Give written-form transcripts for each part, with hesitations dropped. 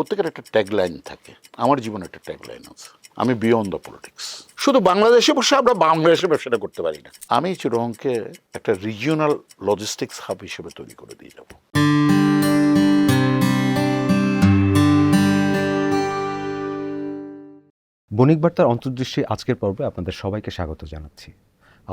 প্রত্যেকের একটা ট্যাগলাইন থাকে। আমার জীবনে একটা ট্যাগলাইন আছে, আমি বিয়ন্ড দ্য পলিটিক্স। শুধু বাংলাদেশে বসে আমরা বাংলাদেশে ব্যবসাটা করতে পারি না। আমি চিরংকে একটা রিজিওনাল লজিস্টিক্স হাব হিসেবে তৈরি করে দিয়ে যাব। বণিক বার্তার অন্তর্দৃষ্টি আজকের পর্বে আপনাদের সবাইকে স্বাগত জানাচ্ছি।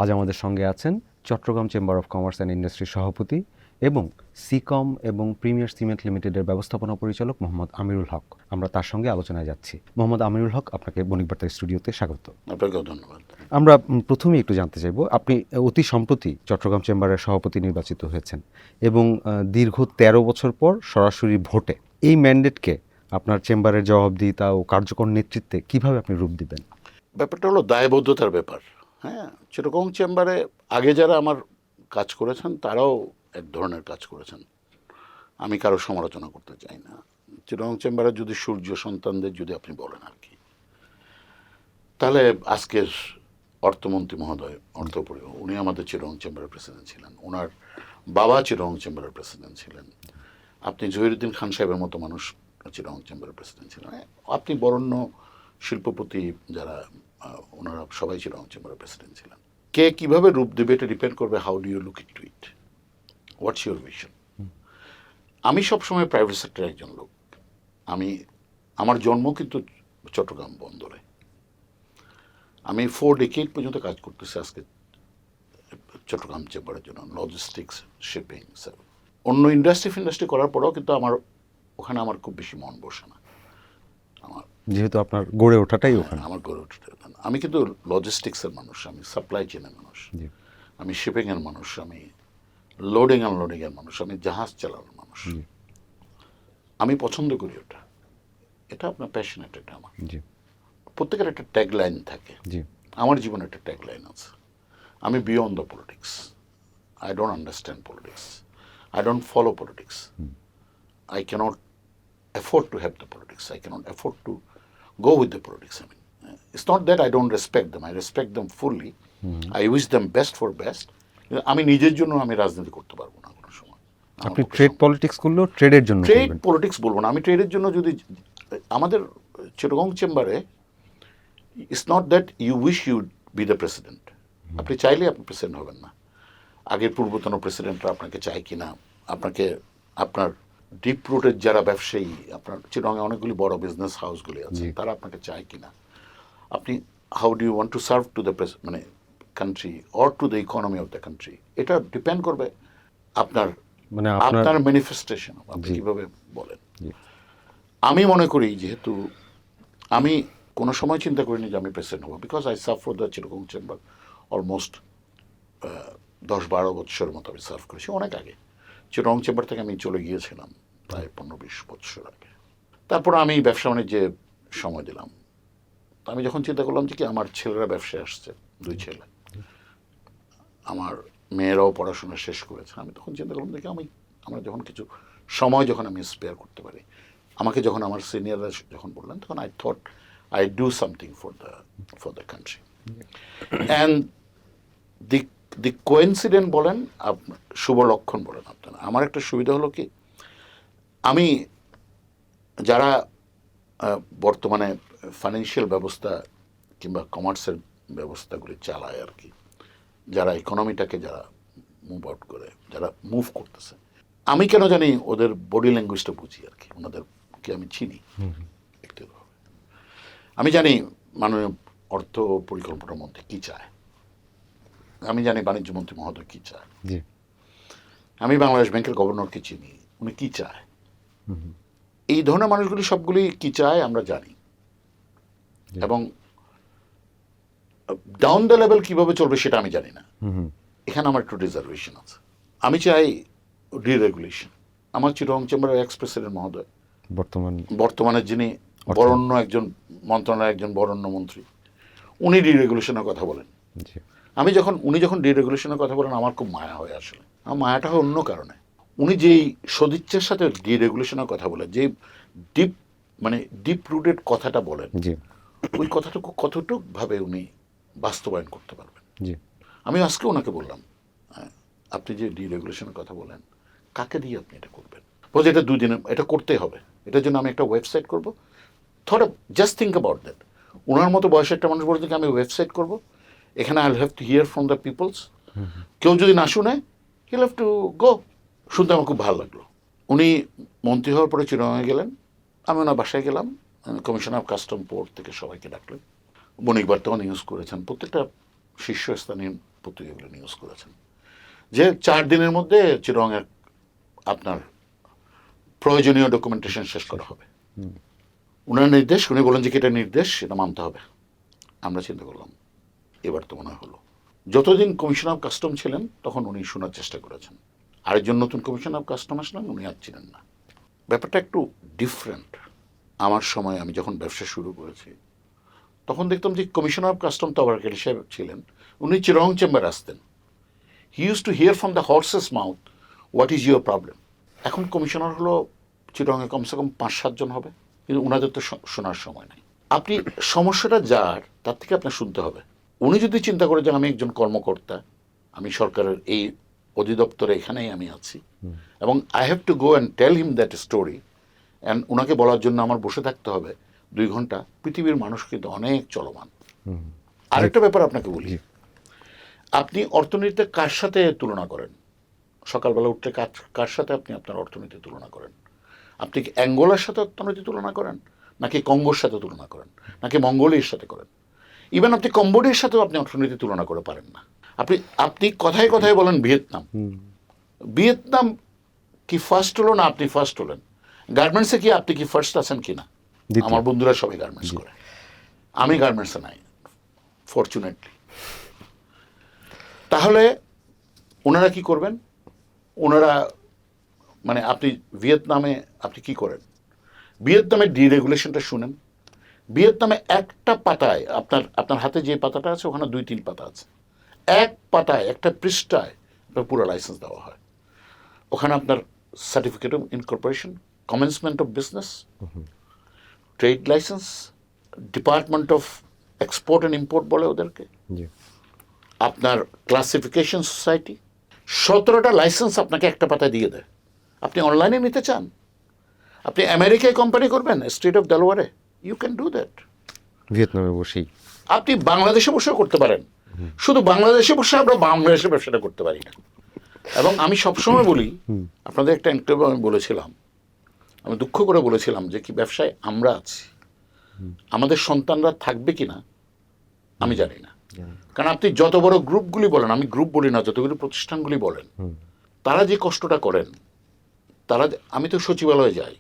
আজ আমাদের সঙ্গে আছেন Chattogram chamber of commerce and ইন্ডাস্ট্রির সভাপতি এবং সিকম এবং প্রিমিয়ার সিমেন্ট লিমিটেডের ব্যবস্থাপনা পরিচালক মোহাম্মদ আমিরুল হক। আমরা তার সঙ্গে আলোচনায় যাচ্ছি। মোহাম্মদ আমিরুল হক, আপনাকে বণিক বার্তার স্টুডিওতে স্বাগত। আপনাকেও ধন্যবাদ। আমরা প্রথমেই একটু জানতে চাইব, আপনি অতি সম্প্রতি চট্টগ্রাম চেম্বারের সভাপতি নির্বাচিত হয়েছেন এবং দীর্ঘ 13 বছর পর সরাসরি ভোটে এই ম্যান্ডেটকে আপনার চেম্বারের জবাবদিহিতা ও কার্যকর নেতৃত্বে কিভাবে আপনি রূপ দিবেন? ব্যাপারটা হলো দায়বদ্ধতার ব্যাপার। হ্যাঁ, চিরকং চেম্বারে আগে যারা আমার কাজ করেছেন তারাও এক ধরনের কাজ করেছেন, আমি কারো সমালোচনা করতে চাই না। চিরকং চেম্বারে যদি সূর্য সন্তানদের যদি আপনি বলেন আর কি, তাহলে আজকের অর্থমন্ত্রী মহোদয় উনি আমাদের চিরকং চেম্বারের প্রেসিডেন্ট ছিলেন, ওনার বাবা চিরকং চেম্বারের প্রেসিডেন্ট ছিলেন। আপনি জহিরুদ্দিন খান সাহেবের মতো মানুষ চিরকং চেম্বারের প্রেসিডেন্ট ছিলেন। আপনি বরেণ্য শিল্পপতি যারা ওনারা সবাই চিরকং চেম্বারের প্রেসিডেন্ট ছিলেন। কে কিভাবে রূপ দেবে এটা ডিপেন্ড করবে how do you look it to it, what's your vision. আমি সবসময় প্রাইভেট সেক্টরের একজন লোক। আমার জন্ম কিন্তু চট্টগ্রাম বন্দরে। আমি 4 ডেকেড পর্যন্ত কাজ করতেছি আজকে চট্টগ্রাম চেম্বারের জন্য, লজিস্টিক্স, শিপিং, অন্য ইন্ডাস্ট্রি করার পরেও কিন্তু ওখানে আমার খুব বেশি মন বসে না। যেহেতু আপনার গড়ে ওঠাটাই ওখানে। আমার গড়ে ওঠাটাই ওখানে। আমি কিন্তু লজিস্টিক্সের মানুষ, আমি সাপ্লাই চেনের মানুষ, আমি শিপিংয়ের মানুষ, আমি লোডিং আনলোডিংয়ের মানুষ, আমি জাহাজ চালানোর মানুষ। আমি পছন্দ করি ওটা, এটা আপনার প্যাশনেট। এটা আমার প্রত্যেকের একটা ট্যাগলাইন থাকে। আমার জীবনে একটা ট্যাগলাইন আছে, আমি beyond the politics. I don't understand politics, I don't follow politics. I cannot afford to have the politics. I cannot afford to go with the politics. I mean, it's not that I don't respect them. I respect them fully. I wish them best for best. আমি নিজের জন্য আমি রাজনীতি করতে পারবো না কোনো সময়। আপনি ট্রেড পলিটিক্স করলেও ট্রেডের জন্য করবেন? ট্রেড পলিটিক্স বলবো না, আমি ট্রেডের জন্য যদি আমাদের চিরগং চেম্বারে it's not that you wish you be the president. আপনি চাইলে আপনি প্রেসিডেন্ট হবেন না। আগের পূর্বতন প্রেসিডেন্টরা আপনাকে চায় কিনা, আপনার ডিপ রুটের যারা ব্যবসায়ী, আপনার চিরঙে অনেকগুলি বড় বিজনেস হাউসগুলি আছে, তারা আপনাকে চায় কিনা, আপনি how do you want to serve to the country or to the economy of the country, এটা ডিপেন্ড করবে আপনার ম্যানিফেস্টেশন, আপনি কীভাবে বলেন। আমি মনে করি, যেহেতু আমি কোনো সময় চিন্তা করিনি যে আমি প্রেসিডেন্ট হবো, because I serve for the Chittagong chamber almost 10-12 বছরের মতো আমি সার্ভ করেছি। অনেক আগে চিরং চেম্বার থেকে আমি চলে গিয়েছিলাম প্রায় 15-20 বছর আগে। তারপর আমি ব্যবসা বাণিজ্যে সময় দিলাম। তো আমি যখন চিন্তা করলাম যে কি আমার ছেলেরা ব্যবসায় আসছে, 2 ছেলে, আমার মেয়েরাও পড়াশোনা শেষ করেছে, আমি তখন চিন্তা করলাম দেখি আমরা যখন কিছু সময় যখন আমি স্পেয়ার করতে পারি, আমাকে যখন আমার সিনিয়ররা যখন বললেন, তখন I thought I do something for the country. And the coincident বলেন, শুভ লক্ষণ বলেন আপনারা, আমার একটা সুবিধা হলো কি, আমি যারা বর্তমানে ফাইন্যান্সিয়াল ব্যবস্থা কিংবা কমার্সের ব্যবস্থাগুলি চালায় আর কি, যারা ইকোনমিটাকে যারা মুভ আউট করে, যারা মুভ করতেছে, আমি কেন জানি ওদের বডি ল্যাঙ্গুয়েজটা বুঝি আর কি, ওনাদেরকে আমি চিনি ব্যক্তিগতভাবে। আমি জানি মাননীয় অর্থ পরিকল্পনা মন্ত্রী কী চায়, আমি জানি বাণিজ্য মন্ত্রী মহোদয় কী চায়, আমি বাংলাদেশ ব্যাংকের গভর্নরকে চিনি, উনি কী চায়। এই ধরনের মানুষগুলি সবগুলি কী চায় আমরা জানি, এবং ডাউন দ্য লেভেল কীভাবে চলবে সেটা আমি জানি না। এখানে আমার একটু রিজার্ভেশন আছে। আমি চাই ডিরেগুলেশন। আমার চিরং চেম্বারের এক্স প্রেসিডেন্ট মহোদয়, বর্তমানে যিনি বরেণ্য একজন মন্ত্রণালয়ের একজন বরেণ্য মন্ত্রী, উনি ডিরেগুলেশনের কথা বলেন। উনি যখন ডিরেগুলেশনের কথা বলেন, আমার খুব মায়া হয়। আসলে আমার মায়াটা হয় অন্য কারণে। উনি যেই সদিচ্ছার সাথে ডিরেগুলেশনের কথা বলেন, যে ডিপ রুটেড কথাটা বলেন, ওই কথাটুকু কতটুকভাবে উনি বাস্তবায়ন করতে পারবেন। আমি আজকে ওনাকে বললাম, আপনি যে ডিরেগুলেশনের কথা বলেন, কাকে দিয়ে আপনি এটা করবেন? বলছে এটা 2 দিনে এটা করতে হবে। এটার জন্য আমি একটা ওয়েবসাইট করবো। Thought just think about that. ওনার মতো বয়সে একটা মানুষ বলতে আমি ওয়েবসাইট করব, এখানে I have to hear from the peoples. কেউ যদি না শুনে হিল হ্যাভ টু গো। শুনতে আমার খুব ভালো লাগলো। উনি মন্ত্রী হওয়ার পরে চিরঙে গেলেন, আমি ওনার বাসায় গেলাম, কমিশনার অফ কাস্টম পোর্ট থেকে সবাইকে ডাকলেন। বণিক বার্তাও নিউজ করেছেন, প্রত্যেকটা শীর্ষস্থানীয় পত্রিকাগুলো নিউজ করেছেন যে 4 দিনের মধ্যে চিরঙের আপনার প্রয়োজনীয় ডকুমেন্টেশন শেষ করা হবে। উনার নির্দেশ, উনি বলেন যে এটা নির্দেশ, এটা মানতে হবে। আমরা চিন্তা করলাম এবার তো মনে হলো। যতদিন কমিশনার অফ কাস্টম ছিলেন তখন উনি শোনার চেষ্টা করেছেন, আরেকজন নতুন কমিশনার অফ কাস্টম আসলেন, উনি আর ছিলেন না। ব্যাপারটা একটু ডিফারেন্ট। আমার সময় আমি যখন ব্যবসা শুরু করেছি তখন দেখতাম যে কমিশনার অফ কাস্টম তবরকারী সাহেব ছিলেন, উনি চিরং চেম্বারে আসতেন। He use to hear from the horse's mouth what is your problem. এখন কমিশনার হলো চিরঙে কমসে কম 5-7 জন হবে, কিন্তু ওনাদের তো শোনার সময় নেই। আপনি সমস্যাটা যার তার থেকে আপনার শুনতে হবে। উনি যদি চিন্তা করে যে আমি একজন কর্মকর্তা, আমি সরকারের এই অধিদপ্তরে এখানেই আমি আছি এবং I have to go and tell him that story, and ওনাকে বলার জন্য আমার বসে থাকতে হবে 2 ঘন্টা। পৃথিবীর মানুষ কিন্তু অনেক চলমান। আরেকটা ব্যাপার আপনাকে বলি, আপনি অর্থনীতিতে কার সাথে তুলনা করেন? সকালবেলা উঠলে কার সাথে আপনি আপনার অর্থনীতি তুলনা করেন? আপনি কি অ্যাঙ্গোলার সাথে অর্থনীতি তুলনা করেন, নাকি কঙ্গোর সাথে তুলনা করেন, নাকি মঙ্গোলিয়ার সাথে করেন? ইভেন আপনি কম্বোডিয়ার সাথেও আপনি অর্থনীতি তুলনা করে পারেন না। আপনি কথায় কথায় বলেন ভিয়েতনাম। ভিয়েতনাম কি ফার্স্ট হলো না আপনি ফার্স্ট হলেন? গার্মেন্টসে কি আপনি কি ফার্স্ট আছেন কি না? আমার বন্ধুরা সবাই গার্মেন্টস করে, আমি গার্মেন্টসে নাই ফরচুনেটলি। তাহলে ওনারা কি করবেন? ওনারা মানে আপনি ভিয়েতনামে আপনি কি করেন? ভিয়েতনামের ডিরেগুলেশনটা শুনেন। ভিয়েতনামে একটা পাতায় আপনার হাতে যে পাতাটা আছে ওখানে 2-3 পাতা আছে, এক পাতায় একটা পৃষ্ঠায় আপনার পুরো লাইসেন্স দেওয়া হয়। ওখানে আপনার certificate of incorporation, commencement of business, trade licence, department of export and import বলে ওদেরকে, আপনার ক্লাসিফিকেশন সোসাইটি, 17টা লাইসেন্স আপনাকে একটা পাতায় দিয়ে দেয়। আপনি অনলাইনে নিতে চান, আপনি আমেরিকায় কোম্পানি করবেন স্টেট অফ দেলোয়ারে, ইউ ক্যান ডু দ্যাট। ভিয়েতনামে বসেই আপনি বাংলাদেশে বসেও করতে পারেন। শুধু বাংলাদেশে বসে আমরা বাংলাদেশে ব্যবসাটা করতে পারি না। এবং আমি সবসময় বলি, আপনাদের একটা ইন্টারভিউ আমি বলেছিলাম, আমি দুঃখ করে বলেছিলাম যে কি ব্যবসায় আমরা আছি, আমাদের সন্তানরা থাকবে কিনা আমি জানি না। কারণ আপনি যত বড় গ্রুপগুলি বলেন, আমি গ্রুপ বলি না, যতগুলি প্রতিষ্ঠানগুলি বলেন, তারা যে কষ্টটা করেন, আমি তো সচিবালয়ে যাই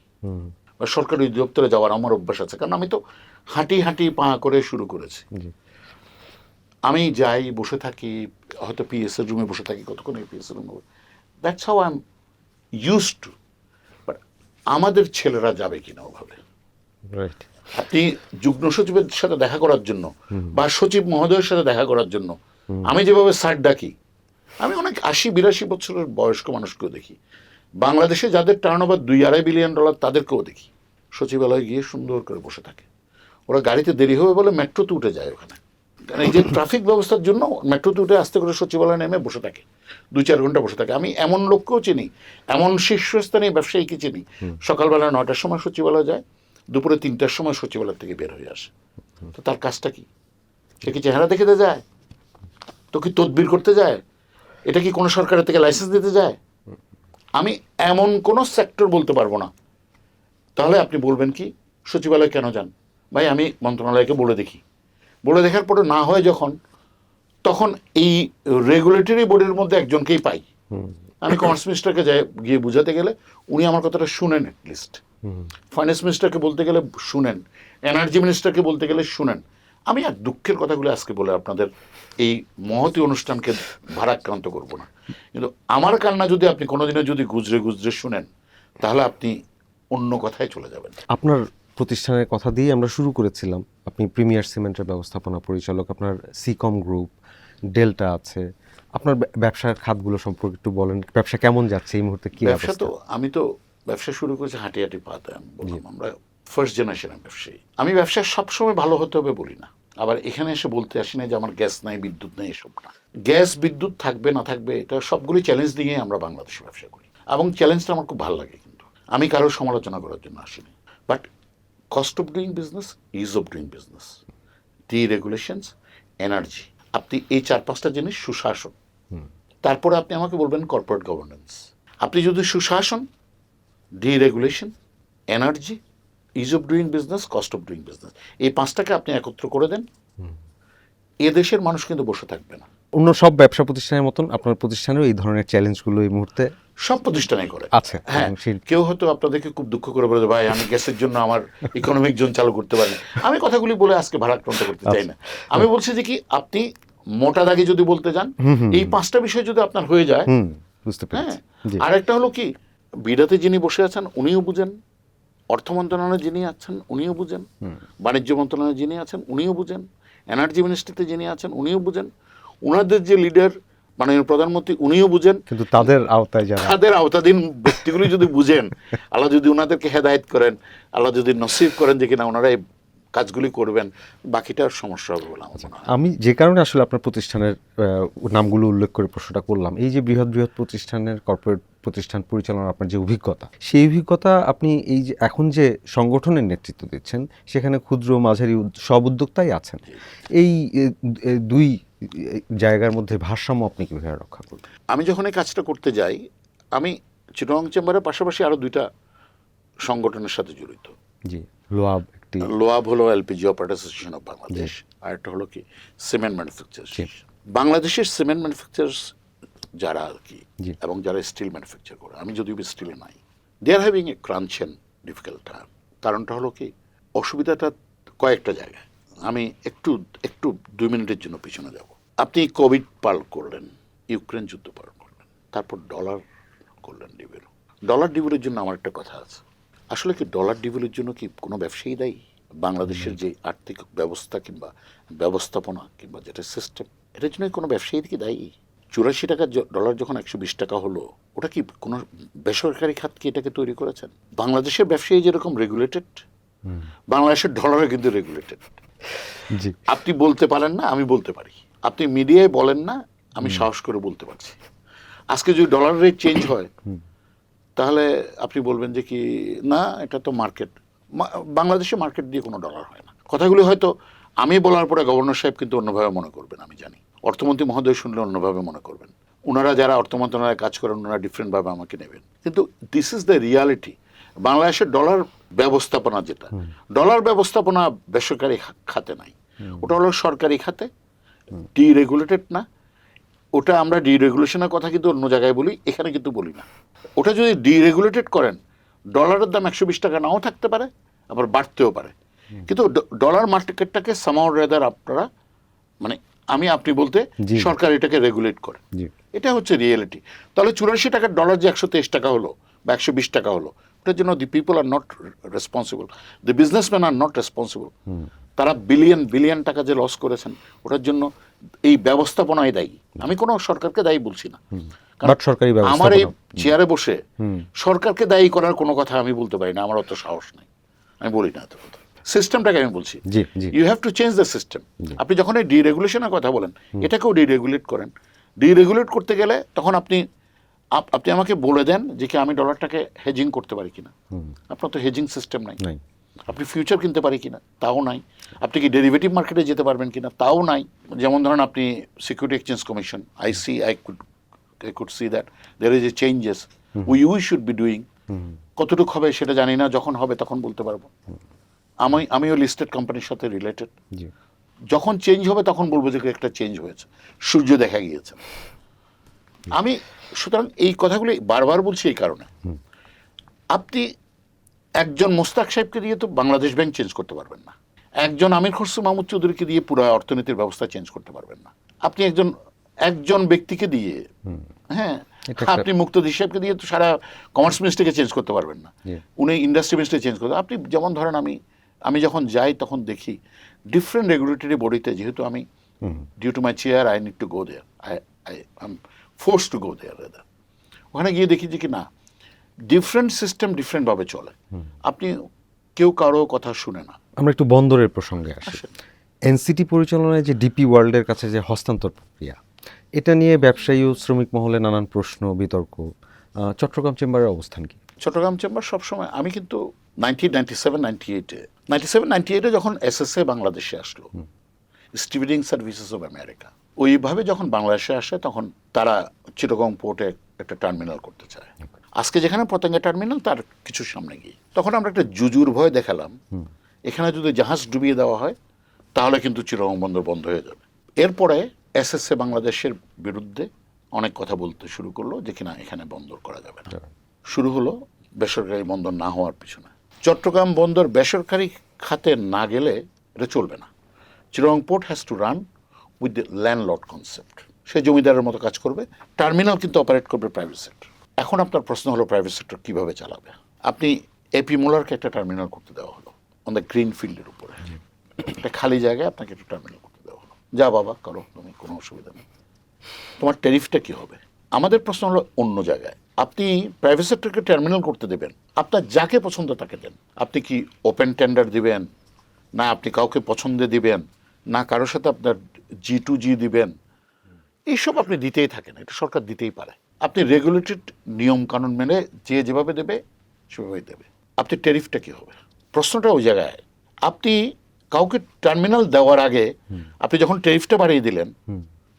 বা সরকারি অধিদপ্তরে যাওয়ার আমার অভ্যাস আছে, কারণ আমি তো হাঁটি হাঁটি পা করে শুরু করেছি। আমি যাই, বসে থাকি, হয়তো পিএস এর রুমে বসে থাকি, কতক্ষণ পিএস এর রুমে, that's how I am used to. But আমাদের ছেলেরা যাবে কিনা ওভাবে? আপনি যুগ্ম সচিবের সাথে দেখা করার জন্য বা সচিব মহোদয়ের সাথে দেখা করার জন্য আমি যেভাবে স্যার ডাকি, আমি অনেক 80-82 বছরের বয়স্ক মানুষকেও দেখি। বাংলাদেশে যাদের টার্নওভার $2-2.5 বিলিয়ন তাদেরকেও দেখি সচিবালয়ে গিয়ে সুন্দর করে বসে থাকে। ওরা গাড়িতে দেরি হবে বলে মেট্রোতে উঠে যায় ওখানে, কারণ এই যে ট্রাফিক ব্যবস্থার জন্য মেট্রোতে উঠে আস্তে করে সচিবালয়ে নেমে বসে থাকে, 2-4 ঘন্টা বসে থাকে। আমি এমন লোককেও চিনি, এমন শীর্ষস্থানীয় ব্যবসায়ীকে চিনি, সকালবেলা 9টার সময় সচিবালয় যায়, দুপুরে 3টার সময় সচিবালয় থেকে বের হয়ে আসে। তো তার কাজটা কি? সে কি চেহারা দেখতে যায়? তো কি তদবির করতে যায়? এটা কি কোনো সরকারের থেকে লাইসেন্স দিতে যায়? আমি এমন কোনো সেক্টর বলতে পারবো না। তাহলে আপনি বলবেন কি সচিবালয় কেন যান? ভাই আমি মন্ত্রণালয়কে বলে দেখি, বলে দেখার পরে না হয় যখন, তখন এই রেগুলেটরি বোর্ডের মধ্যে একজনকেই পাই। আমি কমার্স মিনিস্টারকে গিয়ে বুঝাতে গেলে উনি আমার কথাটা শুনেন, অ্যাটলিস্ট ফাইন্যান্স মিনিস্টারকে বলতে গেলে শুনেন, এনার্জি মিনিস্টারকে বলতে গেলে শুনেন। আমি আর দুঃখের কথাগুলো আজকে বলে আপনাদের এই মহতী অনুষ্ঠানকে ভারাক্রান্ত করব না, কিন্তু আমার কান্না যদি আপনি কোনোদিনও যদি গুজরে গুজরে শুনেন, তাহলে আপনি অন্য কথায় চলে যাবেন। আপনার প্রতিষ্ঠানের কথা দিয়ে আমরা শুরু করেছিলাম। আপনি প্রিমিয়ার সিমেন্টের ব্যবস্থাপনা পরিচালক, আপনার সিকম গ্রুপ, ডেল্টা আছে। আপনার ব্যবসার খাতগুলো সম্পর্কে একটু বলেন, ব্যবসা কেমন যাচ্ছে এই মুহূর্তে? কি ব্যবসা? তো আমি তো ব্যবসা শুরু করেছি হাঁটি হাঁটি পাতে। আমি বললাম আমরা ফার্স্ট জেনারেশনের ব্যবসায়ী। আমি ব্যবসা সবসময় ভালো হতে হবে বলি না, আবার এখানে এসে বলতে আসি না যে আমার গ্যাস নাই, বিদ্যুৎ নেই, এসব না। গ্যাস বিদ্যুৎ থাকবে না থাকবে, এটা সবগুলি চ্যালেঞ্জ নিয়ে আমরা বাংলাদেশে ব্যবসা করি, এবং চ্যালেঞ্জটা আমার খুব ভালো লাগে। কিন্তু আমি কারোর সমালোচনা করার জন্য আসিনি। But cost of doing business, ease of doing business, deregulations, energy, আপনি এই 4-5টা জিনিস সুশাসন, তারপরে আপনি আমাকে বলবেন কর্পোরেট গভর্নেন্স। আপনি যদি সুশাসন, deregulation, energy, is of doing business, cost of doing business, এই 5টাকে আপনি একত্র করে দেন, এ দেশের মানুষ কিন্তু বসে থাকবে না। অন্য সব ব্যবসা প্রতিষ্ঠানের মতন আপনার প্রতিষ্ঠানেও এই ধরনের চ্যালেঞ্জগুলো এই মুহূর্তে সব প্রতিষ্ঠানেই করে আছে। হ্যাঁ, কেউ হয়তো আপনাদেরকে খুব দুঃখ করে বলে, ভাই আমি গ্যাসের জন্য আমার ইকোনমিক জোন চালু করতে পারি না। আমি কথাগুলি বলে আজকে ভারাক্রান্ত করতে চাই না। আমি বলছি যে কি, আপনি মোটা দাগে যদি বলতে যান, এই 5টা বিষয় যদি আপনার হয়ে যায়, বুঝতে হ্যাঁ। পেরেছি। জি। আরেকটা হলো কি, বিডাতে যিনি বসে আছেন উনিও বুঝেন, অর্থ মন্ত্রণালয়ে যিনি আছেন উনিও বুঝেন, বাণিজ্য মন্ত্রণালয়ে যিনি আছেন উনিও বুঝেন, এনার্জি মিনিস্ট্রিতে যিনি আছেন উনিও বুঝেন, ওনাদের যে লিডার মাননীয় প্রধানমন্ত্রী উনিও বুঝেন। কিন্তু তাদের আওতায় যারা, তাদের আওতাধীন ব্যক্তিগুলি যদি বুঝেন, আল্লাহ যদি ওনাদেরকে হেদায়েত করেন, আল্লাহ যদি নসিব করেন যে কিনা ওনারা এই কাজগুলি করবেন, বাকিটার সমস্যা হবে বলে আমার মনে হয়। আমি যে কারণে আসলে আপনার প্রতিষ্ঠানের নামগুলো উল্লেখ করে প্রশ্নটা করলাম, এই যে বৃহৎ বৃহৎ প্রতিষ্ঠানের কর্পোরেট প্রতিষ্ঠান পরিচালনার আপনার যে অভিজ্ঞতা, সেই অভিজ্ঞতা আপনি এই যে এখন যে সংগঠনের নেতৃত্ব দিচ্ছেন, সেখানে ক্ষুদ্র মাঝারি সব উদ্যোক্তাই আছেন, এই দুই জায়গার মধ্যে ভারসাম্য আপনি কীভাবে রক্ষা করবেন? আমি যখন এই কাজটা করতে যাই, আমি চিটাগং চেম্বারের পাশাপাশি আরও 2টা সংগঠনের সাথে জড়িত। জি, লোয়াব একটি, লোয়াব হলো LPG operator association of Bangladesh, আর একটা হলো কি সিমেন্ট ম্যানুফ্যাকচারার্স। বাংলাদেশের সিমেন্ট ম্যানুফ্যাকচারার্স যারা আর কি, এবং যারা স্টিল ম্যানুফ্যাকচার করে, আমি যদিও স্টিলে নাই, they are having a crunch and difficult time. কারণটা হলো কি, অসুবিধাটা কয়েকটা জায়গায়। আমি একটু 2 মিনিটের জন্য পিছনে যাব। আপনি কোভিড পার করলেন, ইউক্রেন যুদ্ধ পার করলেন, তারপর ডলার করলেন ডিভ্যালু। ডলার ডিভ্যালুর জন্য আমার একটা কথা আছে, আসলে কি ডলার ডিভ্যালুর জন্য কি কোনো ব্যবসায়ী দায়ী? বাংলাদেশের যে আর্থিক ব্যবস্থা কিংবা ব্যবস্থাপনা কিংবা যেটা সিস্টেম, এটার জন্য কোনো ব্যবসায়ী কি দায়ী? 84 টাকা ডলার যখন 120 টাকা হলো, ওটা কি কোনো বেসরকারি খাত কি এটাকে তৈরি করেছেন? বাংলাদেশের ব্যবসায়ী যেরকম রেগুলেটেড, বাংলাদেশের ডলারও কিন্তু রেগুলেটেড। আপনি বলতে পারেন না, আমি বলতে পারি। আপনি মিডিয়ায় বলেন না, আমি সাহস করে বলতে পারছি। আজকে যদি ডলার রেট চেঞ্জ হয়, তাহলে আপনি বলবেন যে কি না, এটা তো মার্কেট। বাংলাদেশে মার্কেট দিয়ে কোনো ডলার হয় না। কথাগুলি হয়তো আমি বলার পরে গভর্নর সাহেব কিন্তু অন্যভাবে মনে করবেন, আমি জানি। অর্থমন্ত্রী মহোদয় শুনলে অন্যভাবে মনে করবেন, ওনারা যারা অর্থ মন্ত্রণালয়ে কাজ করেন ওনারা ডিফারেন্টভাবে আমাকে নেবেন। কিন্তু দিস ইজ দ্য রিয়ালিটি। বাংলাদেশের ডলার ব্যবস্থাপনা যেটা, ডলার ব্যবস্থাপনা বেসরকারি খাতে নাই, ওটা হলো সরকারি খাতে, ডিরেগুলেটেড না। ওটা আমরা ডিরেগুলেশনের কথা কিন্তু অন্য জায়গায় বলি, এখানে কিন্তু বলি না। ওটা যদি ডিরেগুলেটেড করেন, ডলারের দাম 120 টাকা নাও থাকতে পারে, আবার বাড়তেও পারে। কিন্তু ডলার মার্কেটটাকে সামাও রেদার আপনারা, মানে আপনি বলতে সরকার এটাকে রেগুলেট করে, এটা হচ্ছে রিয়েলিটি। তাহলে 84 টাকার ডলার যে 123 টাকা হলো বা 120 টাকা হলো, ওটার জন্য the people are not responsible, the businessman are not responsible. তারা বিলিয়ন টাকা যে লস করেছেন, ওটার জন্য এই ব্যবস্থাপনায় দায়ী। আমি কোনো সরকারকে দায়ী বলছি না, আমার এই চেয়ারে বসে সরকারকে দায়ী করার কোনো কথা আমি বলতে পারি না, আমার অত সাহস নাই, আমি বলি না এত কথা। সিস্টেমটাকে আমি বলছি, you have to change the system. আপনি যখন এই ডিরেগুলেশনের কথা বলেন, এটাকেও ডিরেগুলেট করেন। ডিরেগুলেট করতে গেলে তখন আপনি আমাকে বলে দেন যে কি আমি ডলারটাকে হেজিং করতে পারি কিনা। আপনার তো হেজিং সিস্টেম নাই। আপনি ফিউচার কিনতে পারি কিনা, তাও নাই। আপনি কি ডেরিভেটিভ মার্কেটে যেতে পারবেন কিনা, তাও নাই। যেমন ধরেন আপনি security exchange commission, I could see that there is a changes we should be doing. কতটুকু হবে সেটা জানি না, যখন হবে তখন বলতে পারবো। আমিও লিস্টেড কোম্পানির সাথে রিলেটেড, যখন চেঞ্জ হবে তখন বলবো যে একটা চেঞ্জ হয়েছে, সূর্য দেখা গিয়েছে। আমি সুতরাং এই কথাগুলি বারবার বলছি এই কারণে, আপনি একজন মোস্তাক সাহেবকে দিয়ে তো বাংলাদেশ ব্যাংক চেঞ্জ করতে পারবেন না, একজন আমির খসরু মাহমুদ চৌধুরীকে দিয়ে পুরো অর্থনীতির ব্যবস্থা চেঞ্জ করতে পারবেন না, আপনি একজন ব্যক্তিকে দিয়ে, হ্যাঁ, আপনি মুক্তাদির সাহেবকে দিয়ে তো সারা কমার্স মিনিস্ট্রিকে চেঞ্জ করতে পারবেন না, উনি ইন্ডাস্ট্রি মিনিস্ট্রি চেঞ্জ করতে। আপনি যেমন ধরেন আমি যখন যাই তখন দেখি ডিফারেন্ট রেগুলেটরি বডিতে, যেহেতু আমি due to my chair I need to go there, I am force to go there rather, ওখানে গিয়ে দেখি যে কি না, ডিফারেন্ট সিস্টেম ডিফারেন্টভাবে চলে, আপনি কেউ কারো কথা শুনে না। আমরা একটু বন্দরের প্রসঙ্গে আসি। এনসিটি পরিচালনায় যে ডিপি ওয়ার্ল্ডের কাছে যে হস্তান্তর প্রক্রিয়া, এটা নিয়ে ব্যবসায়ী ও শ্রমিক মহলে নানান প্রশ্ন বিতর্ক, চট্টগ্রাম চেম্বারের অবস্থান কি? চট্টগ্রাম চেম্বার সবসময়, আমি কিন্তু 1997-98-এ যখন এসএসএ বাংলাদেশে আসলো, স্টিভিডিং সার্ভিসেস অফ আমেরিকা, ওইভাবে যখন বাংলাদেশে আসে তখন তারা চিটাগং পোর্টে একটা টার্মিনাল করতে চায়। আজকে যেখানে পতেঙ্গা টার্মিনাল তার কিছু সামনে গিয়ে তখন আমরা একটা জুজুর ভয় দেখালাম, এখানে যদি জাহাজ ডুবিয়ে দেওয়া হয় তাহলে কিন্তু চিটাগং বন্দর বন্ধ হয়ে যাবে। এরপরে এসএসএ বাংলাদেশের বিরুদ্ধে অনেক কথা বলতে শুরু করলো যে কিনা এখানে বন্দর করা যাবে না। শুরু হলো বেসরকারি বন্দর না হওয়ার পিছনে। চট্টগ্রাম বন্দর বেসরকারি খাতে না গেলে এটা চলবে না। Chittagong port has to run with the landlord concept. সে জমিদারের মতো কাজ করবে, টার্মিনাল কিন্তু অপারেট করবে প্রাইভেট সেক্টর। এখন আপনার প্রশ্ন হলো প্রাইভেট সেক্টর কীভাবে চালাবে? আপনি এপি মোলারকে একটা টার্মিনাল করতে দেওয়া হলো অন দ্য গ্রিন ফিল্ডের উপরে, একটা খালি জায়গায় আপনাকে একটা টার্মিনাল করতে দেওয়া হলো, যা বাবা করো তুমি, কোনো অসুবিধা নেই। তোমার ট্যারিফটা কী হবে? আমাদের প্রশ্ন হলো অন্য জায়গায়। আপনি প্রাইভেট সেক্টরকে টার্মিনাল করতে দেবেন, আপনার যাকে পছন্দ তাকে দেন। আপনি কি ওপেন টেন্ডার দিবেন, না আপনি কাউকে পছন্দে দিবেন, না কারোর সাথে আপনার G2G দিবেন? এইসব আপনি দিতেই থাকেন, এটা সরকার দিতেই পারে। আপনি রেগুলেটেড নিয়ম কানুন মেনে যে যেভাবে দেবে সেভাবেই দেবে। আপনি ট্যারিফটা কী হবে? প্রশ্নটা ওই জায়গায়। আপনি কাউকে টার্মিনাল দেওয়ার আগে আপনি যখন ট্যারিফটা বাড়িয়ে দিলেন,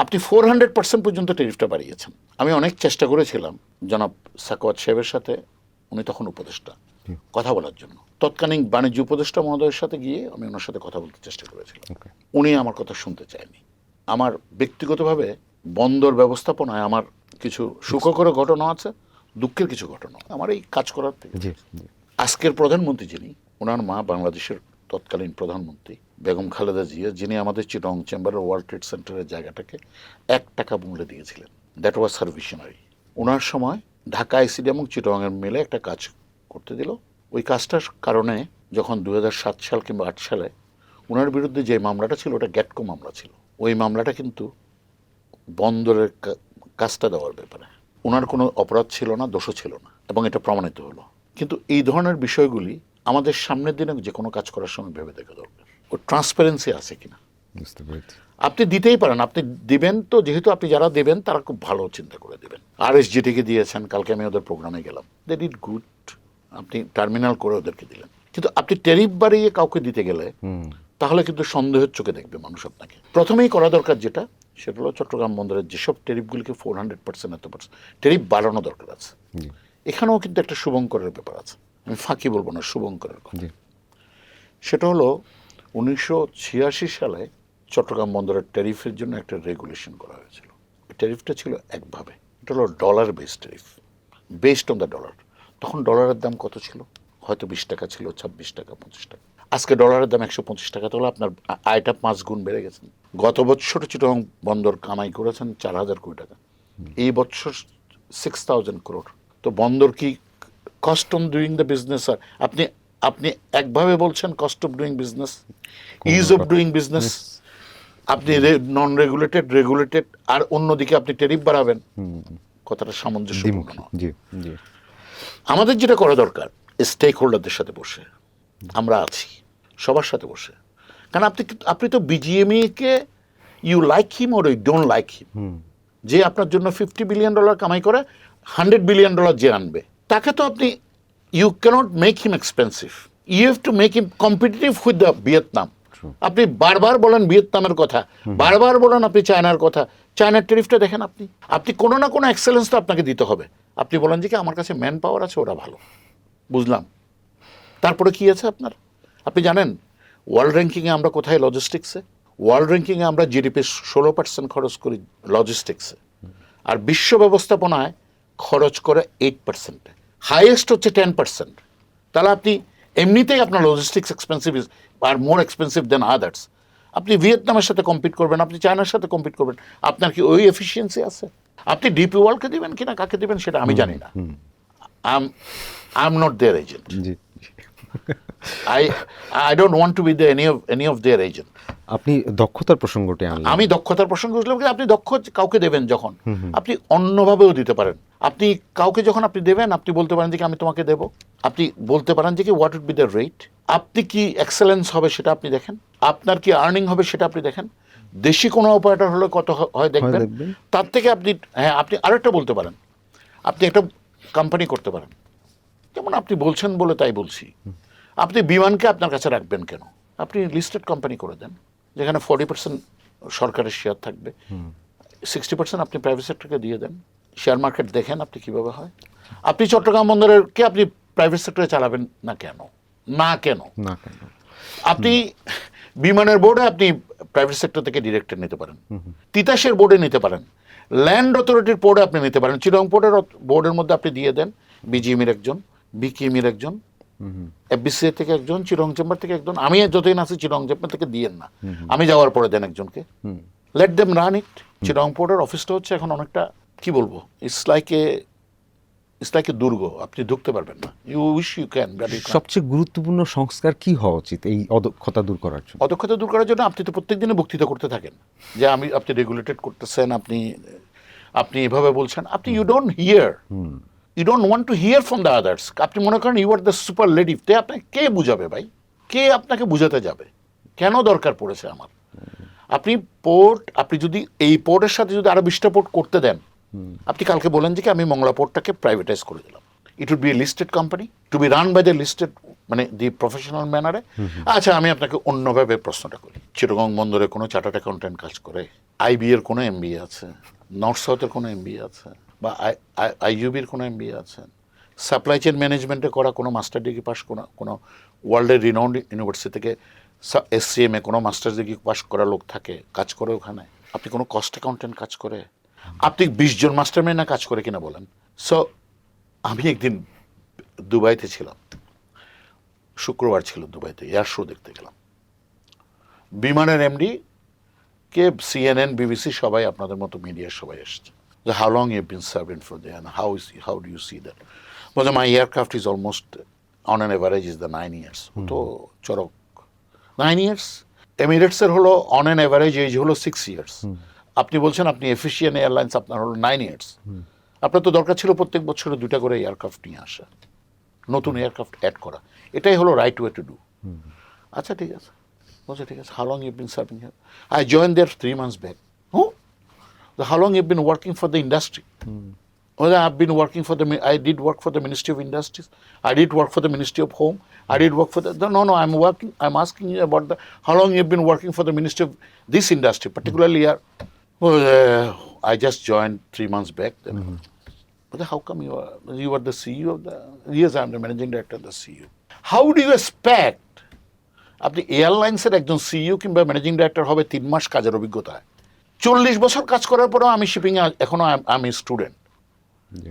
আপনি 400% পর্যন্ত ট্যারিফটা বাড়িয়েছেন। আমি অনেক চেষ্টা করেছিলাম জনাব সাকওয়াত সাহেবের সাথে, উনি তখন উপদেষ্টা, কথা বলার জন্য। তৎকালীন বাণিজ্য উপদেষ্টা মহোদয়ের সাথে গিয়ে আমি ওনার সাথে কথা বলতে চেষ্টা করেছিলাম। উনি আমার কথা শুনতে চায়নি। আমার ব্যক্তিগতভাবে বন্দর ব্যবস্থাপনায় আমার কিছু সুখকর ঘটনা আছে, দুঃখের কিছু ঘটনা আমার এই কাজ করার থেকে। আজকের প্রধানমন্ত্রী যিনি, ওনার মা বাংলাদেশের তৎকালীন প্রধানমন্ত্রী বেগম খালেদা জিয়া, যিনি আমাদের চিটং চেম্বারের ওয়ার্ল্ড ট্রেড সেন্টারের জায়গাটাকে 1 টাকা মূল্যে দিয়েছিলেন, দ্যাট ওয়াজ হার ভিশনারি। ওনার সময় ঢাকা আইসিডি এবং চিটংয়ের মিলে একটা কাজ করতে দিল। ওই কাজটার কারণে যখন 2007 সাল কিংবা 8 সালে ওনার বিরুদ্ধে যে মামলাটা ছিল ওটা গ্যাটকো মামলা ছিল। ওই মামলাটা কিন্তু বন্দরের কাজটা দেওয়ার ব্যাপারে ওনার কোনো অপরাধ ছিল না, দোষও ছিল না, এবং এটা প্রমাণিত হলো। কিন্তু এই ধরনের বিষয়গুলি আমাদের সামনের দিনে যে কোনো কাজ করার সময় ভেবে দেখা দরকার, ও ট্রান্সপারেন্সি আছে কিনা। আপনি দিতেই পারেন, আপনি দিবেন তো, যেহেতু আপনি যারা দেবেন তারা খুব ভালো চিন্তা করে দেবেন। RSGTকে দিয়েছেন, কালকে আমি ওদের প্রোগ্রামে গেলাম, দে ডিড গুড। আপনি টার্মিনাল করে ওদেরকে দিলেন, কিন্তু আপনি ট্যারিফ বাড়িয়ে কাউকে দিতে গেলে তাহলে কিন্তু সন্দেহের চোখে দেখবে মানুষ আপনাকে। প্রথমেই করা দরকার যেটা, সেটা হলো চট্টগ্রাম বন্দরের যেসব ট্যারিফগুলিকে 400% এত পার্সেন্ট ট্যারিফ বাড়ানো দরকার আছে। এখানেও কিন্তু একটা শুভঙ্করের ব্যাপার আছে, আমি ফাঁকি বলবো না, শুভঙ্করের কথা। সেটা হলো 1986 সালে চট্টগ্রাম বন্দরের ট্যারিফের জন্য একটা রেগুলেশন করা হয়েছিল। ট্যারিফটা ছিল একভাবে, এটা হলো dollar based tariff, based on the dollar. তখন ডলারের দাম কত ছিল? হয়তো 20 টাকা ছিল, 26 টাকা, 25 টাকা। আজকে ডলারের দাম 125 টাকা, তাহলে আপনার আয়টা 5 গুণ বেড়ে গেছে। গত বছর চিটগং বন্দর কামাই করেছেন 4,000 কোটি টাকা, এই বছর 6,000 crore। তো বন্দর কি cost on doing the business? আর আপনি আপনি একভাবে বলছেন cost of doing business, ease of doing business, আপনি নন রেগুলেটেড, রেগুলেটেড, আর অন্যদিকে আপনি ট্যারিফ বাড়াবেন, কথাটা সামঞ্জস্যপূর্ণ নয়। আমাদের যেটা করা দরকার, স্টেক হোল্ডারদের সাথে বসে, আমরা আছি সবার সাথে বসে, কারণ আপনি তো BGME কে you like him or you don't like him. যে আপনার জন্য $50 বিলিয়ন কামাই করে, $100 বিলিয়ন যে আনবে, তাকে তো আপনি you cannot make him expensive, you have to make him competitive with the Vietnam. আপনি বারবার বলেন ভিয়েতনামের কথা, বারবার বলেন আপনি চায়নার কথা, চায়নার ট্যারিফটা দেখেন। আপনি কোনো না কোনো এক্সেলেন্স তো আপনাকে দিতে হবে। আপনি বলেন যে কি আমার কাছে ম্যান পাওয়ার আছে, ওরা ভালো, বুঝলাম, তারপরে কি আছে আপনার? আপনি জানেন ওয়ার্ল্ড র্যাঙ্কিংয়ে আমরা কোথায়? লজিস্টিক্সে। ওয়ার্ল্ড র্যাঙ্কিংয়ে আমরা জিডিপির 16% খরচ করি লজিস্টিক্সে, আর বিশ্ব ব্যবস্থাপনায় খরচ করে 8%, হাইয়েস্ট হচ্ছে 10%। তাহলে আপনি এমনিতেই আপনার লজিস্টিক্স এক্সপেন্সিভ আর মোর এক্সপেন্সিভ দেন আদার্স। আপনি ভিয়েতনামের সাথে কম্পিট করবেন, আপনি চায়নার সাথে কম্পিট করবেন, আপনার কি ওই এফিসিয়েন্সি আছে? আপনি ডিপি ওয়ার্ল্ডকে দিবেন কিনা কাকে দিবেন সেটা আমি জানি না, I am not their agent, I don't want to be any of their agent. আপনি দক্ষতার প্রসঙ্গটি আনলেন। আমি দক্ষতার প্রসঙ্গ বুঝলাম, আপনি দক্ষ কাউকে দেবেন যখন, আপনি অন্যভাবেও দিতে পারেন। আপনি কাউকে যখন আপনি দেবেন, আপনি বলতে পারেন যে আমি তোমাকে দেবো, আপনি বলতে পারেন যে কি what would be the rate, আপনি কি এক্সেলেন্স হবে সেটা আপনি দেখেন, আপনার কি আর্নিং হবে সেটা আপনি দেখেন, দেশি কোনো অপারেটর হলে কত হয় দেখবেন, তার থেকে আপনি, হ্যাঁ, আপনি আরেকটা বলতে পারেন, আপনি একটা কোম্পানি করতে পারেন, যেমন আপনি বলছেন বলে তাই বলছি, আপনি বিমানকে আপনার কাছে রাখবেন কেন? আপনি লিস্টেড কোম্পানি করে দেন, যেখানে 40% সরকারের শেয়ার থাকবে, 60% আপনি প্রাইভেট সেক্টরকে দিয়ে দেন। শেয়ার মার্কেট দেখেন আপনি কিভাবে হয়। আপনি চট্টগ্রাম বন্দরেরকে আপনি প্রাইভেট সেক্টরে চালাবেন না কেন? না কেন? না কেন? আপনি বিমানের বোর্ডে আপনি প্রাইভেট সেক্টর থেকে ডিরেক্টর নিতে পারেন, তিতাসের বোর্ডে নিতে পারেন, ল্যান্ড অথরিটির বোর্ডে আপনি নিতে পারেন। চিটং পোর্টের বোর্ডের মধ্যে আপনি দিয়ে দেন বিজিএমির একজন, বিকেএমির একজন, এফবিসিএ থেকে একজন, চিটং চেম্বার থেকে একজন। আমি যতদিন আছি চিটং চেম্বার থেকে দিয়েন না, আমি যাওয়ার পরে দেন একজনকে। Let them run it. Chittagong পোর্টের অফিসটা হচ্ছে এখন অনেকটা কি বলবো, ইটস লাইক এ দুর্গ, আপনি ঢুকতে পারবেন না। You wish you can. সবচেয়ে গুরুত্বপূর্ণ সংস্কার কি হওয়া উচিত এই অদক্ষতা দূর করার জন্য? অদক্ষতা দূর করার জন্য আপনি তো প্রত্যেক দিনে বক্তৃতা করতে থাকেন যে আপনি রেগুলেটেড করতেছেন, আপনি এভাবে বলছেন, আপনি you don't want to hear from the others. আপনি মনে করেন you are the super lady. আপনাকে কে বুঝাবে ভাই? কে আপনাকে বুঝাতে যাবে? কেন দরকার পড়েছে আমার? আপনি যদি এই পোর্টের সাথে যদি আরো 20টা পোর্ট করতে দেন, আপনি কালকে বলেন যে কি আমি মংলা পোর্টটাকে প্রাইভেটাইজ করে দিলাম, it would be a listed company to be run by the listed, মানে দি প্রফেশনাল ম্যানারে। আচ্ছা, আমি আপনাকে অন্যভাবে প্রশ্নটা করি, চিটাগং বন্দরে কোনো চার্টার্ড অ্যাকাউন্ট্যান্ট কাজ করে? আইবি এর কোনো এমবিএ আছে? নর্থ সাউথের কোনো এমবিএ আছে? বা আইইউবির কোনো এমবিএ আছে? সাপ্লাই চেইন ম্যানেজমেন্টে করা কোনো মাস্টার ডিগ্রি পাস কোনো ওয়ার্ল্ডের রিনাউন্ড ইউনিভার্সিটি থেকে এসসিএমে কোনো মাস্টার ডিগ্রি পাস করা লোক থাকে, কাজ করে ওখানে? আপনি কোনো কস্ট অ্যাকাউন্টেন্ট কাজ করে? আপনি 20 জন মাস্টার মাইন্ড কাজ করে কিনা বলেন? সো আমি একদিন দুবাইতে ছিলাম, শুক্রবার ছিল, দুবাইতে এয়ার শো দেখতে গেলাম। বিমানের এমডি কে সিএনএন, বিবিসি সবাই আপনাদের মতো মিডিয়ার সবাই এসছে। How long you been serving for the, how do you see that? বলছে my aircraft is almost on an average is the 9 years। তো চরক 9 years। এমিরেটসের হলো অন অ্যান এভারেজ এজ হলো 6 years। আপনি বলছেন আপনি এফিসিয়েন্ট এয়ারলাইন্স, আপনার হলো 9 years। আপনার তো দরকার ছিল প্রত্যেক বছরে 2টা করে এয়ারক্রাফট নিয়ে আসা, নতুন এয়ারক্রাফট অ্যাড করা। এটাই হলো রাইট ওয়ে টু ডু। আচ্ছা ঠিক আছে, বলছে ঠিক আছে, how long you been serving here? I join there 3 months back. How long you've been working for the industry? Well, I've been working for I did work for the Ministry of Industries. I did work for the Ministry of Home. I did work for no, I'm asking you about how long you've been working for the Ministry of this industry, particularly here. Well, I just joined 3 months back. But how come you are the CEO of the, yes, I'm the managing director of the CEO. How do you expect আপনি এয়ারলাইন্সের একজন CEO কিংবা managing director হবে 3 মাস কাজের অভিজ্ঞতায়? 40 বছর কাজ করার পরেও আমি শিপিং এখনো আমি স্টুডেন্ট,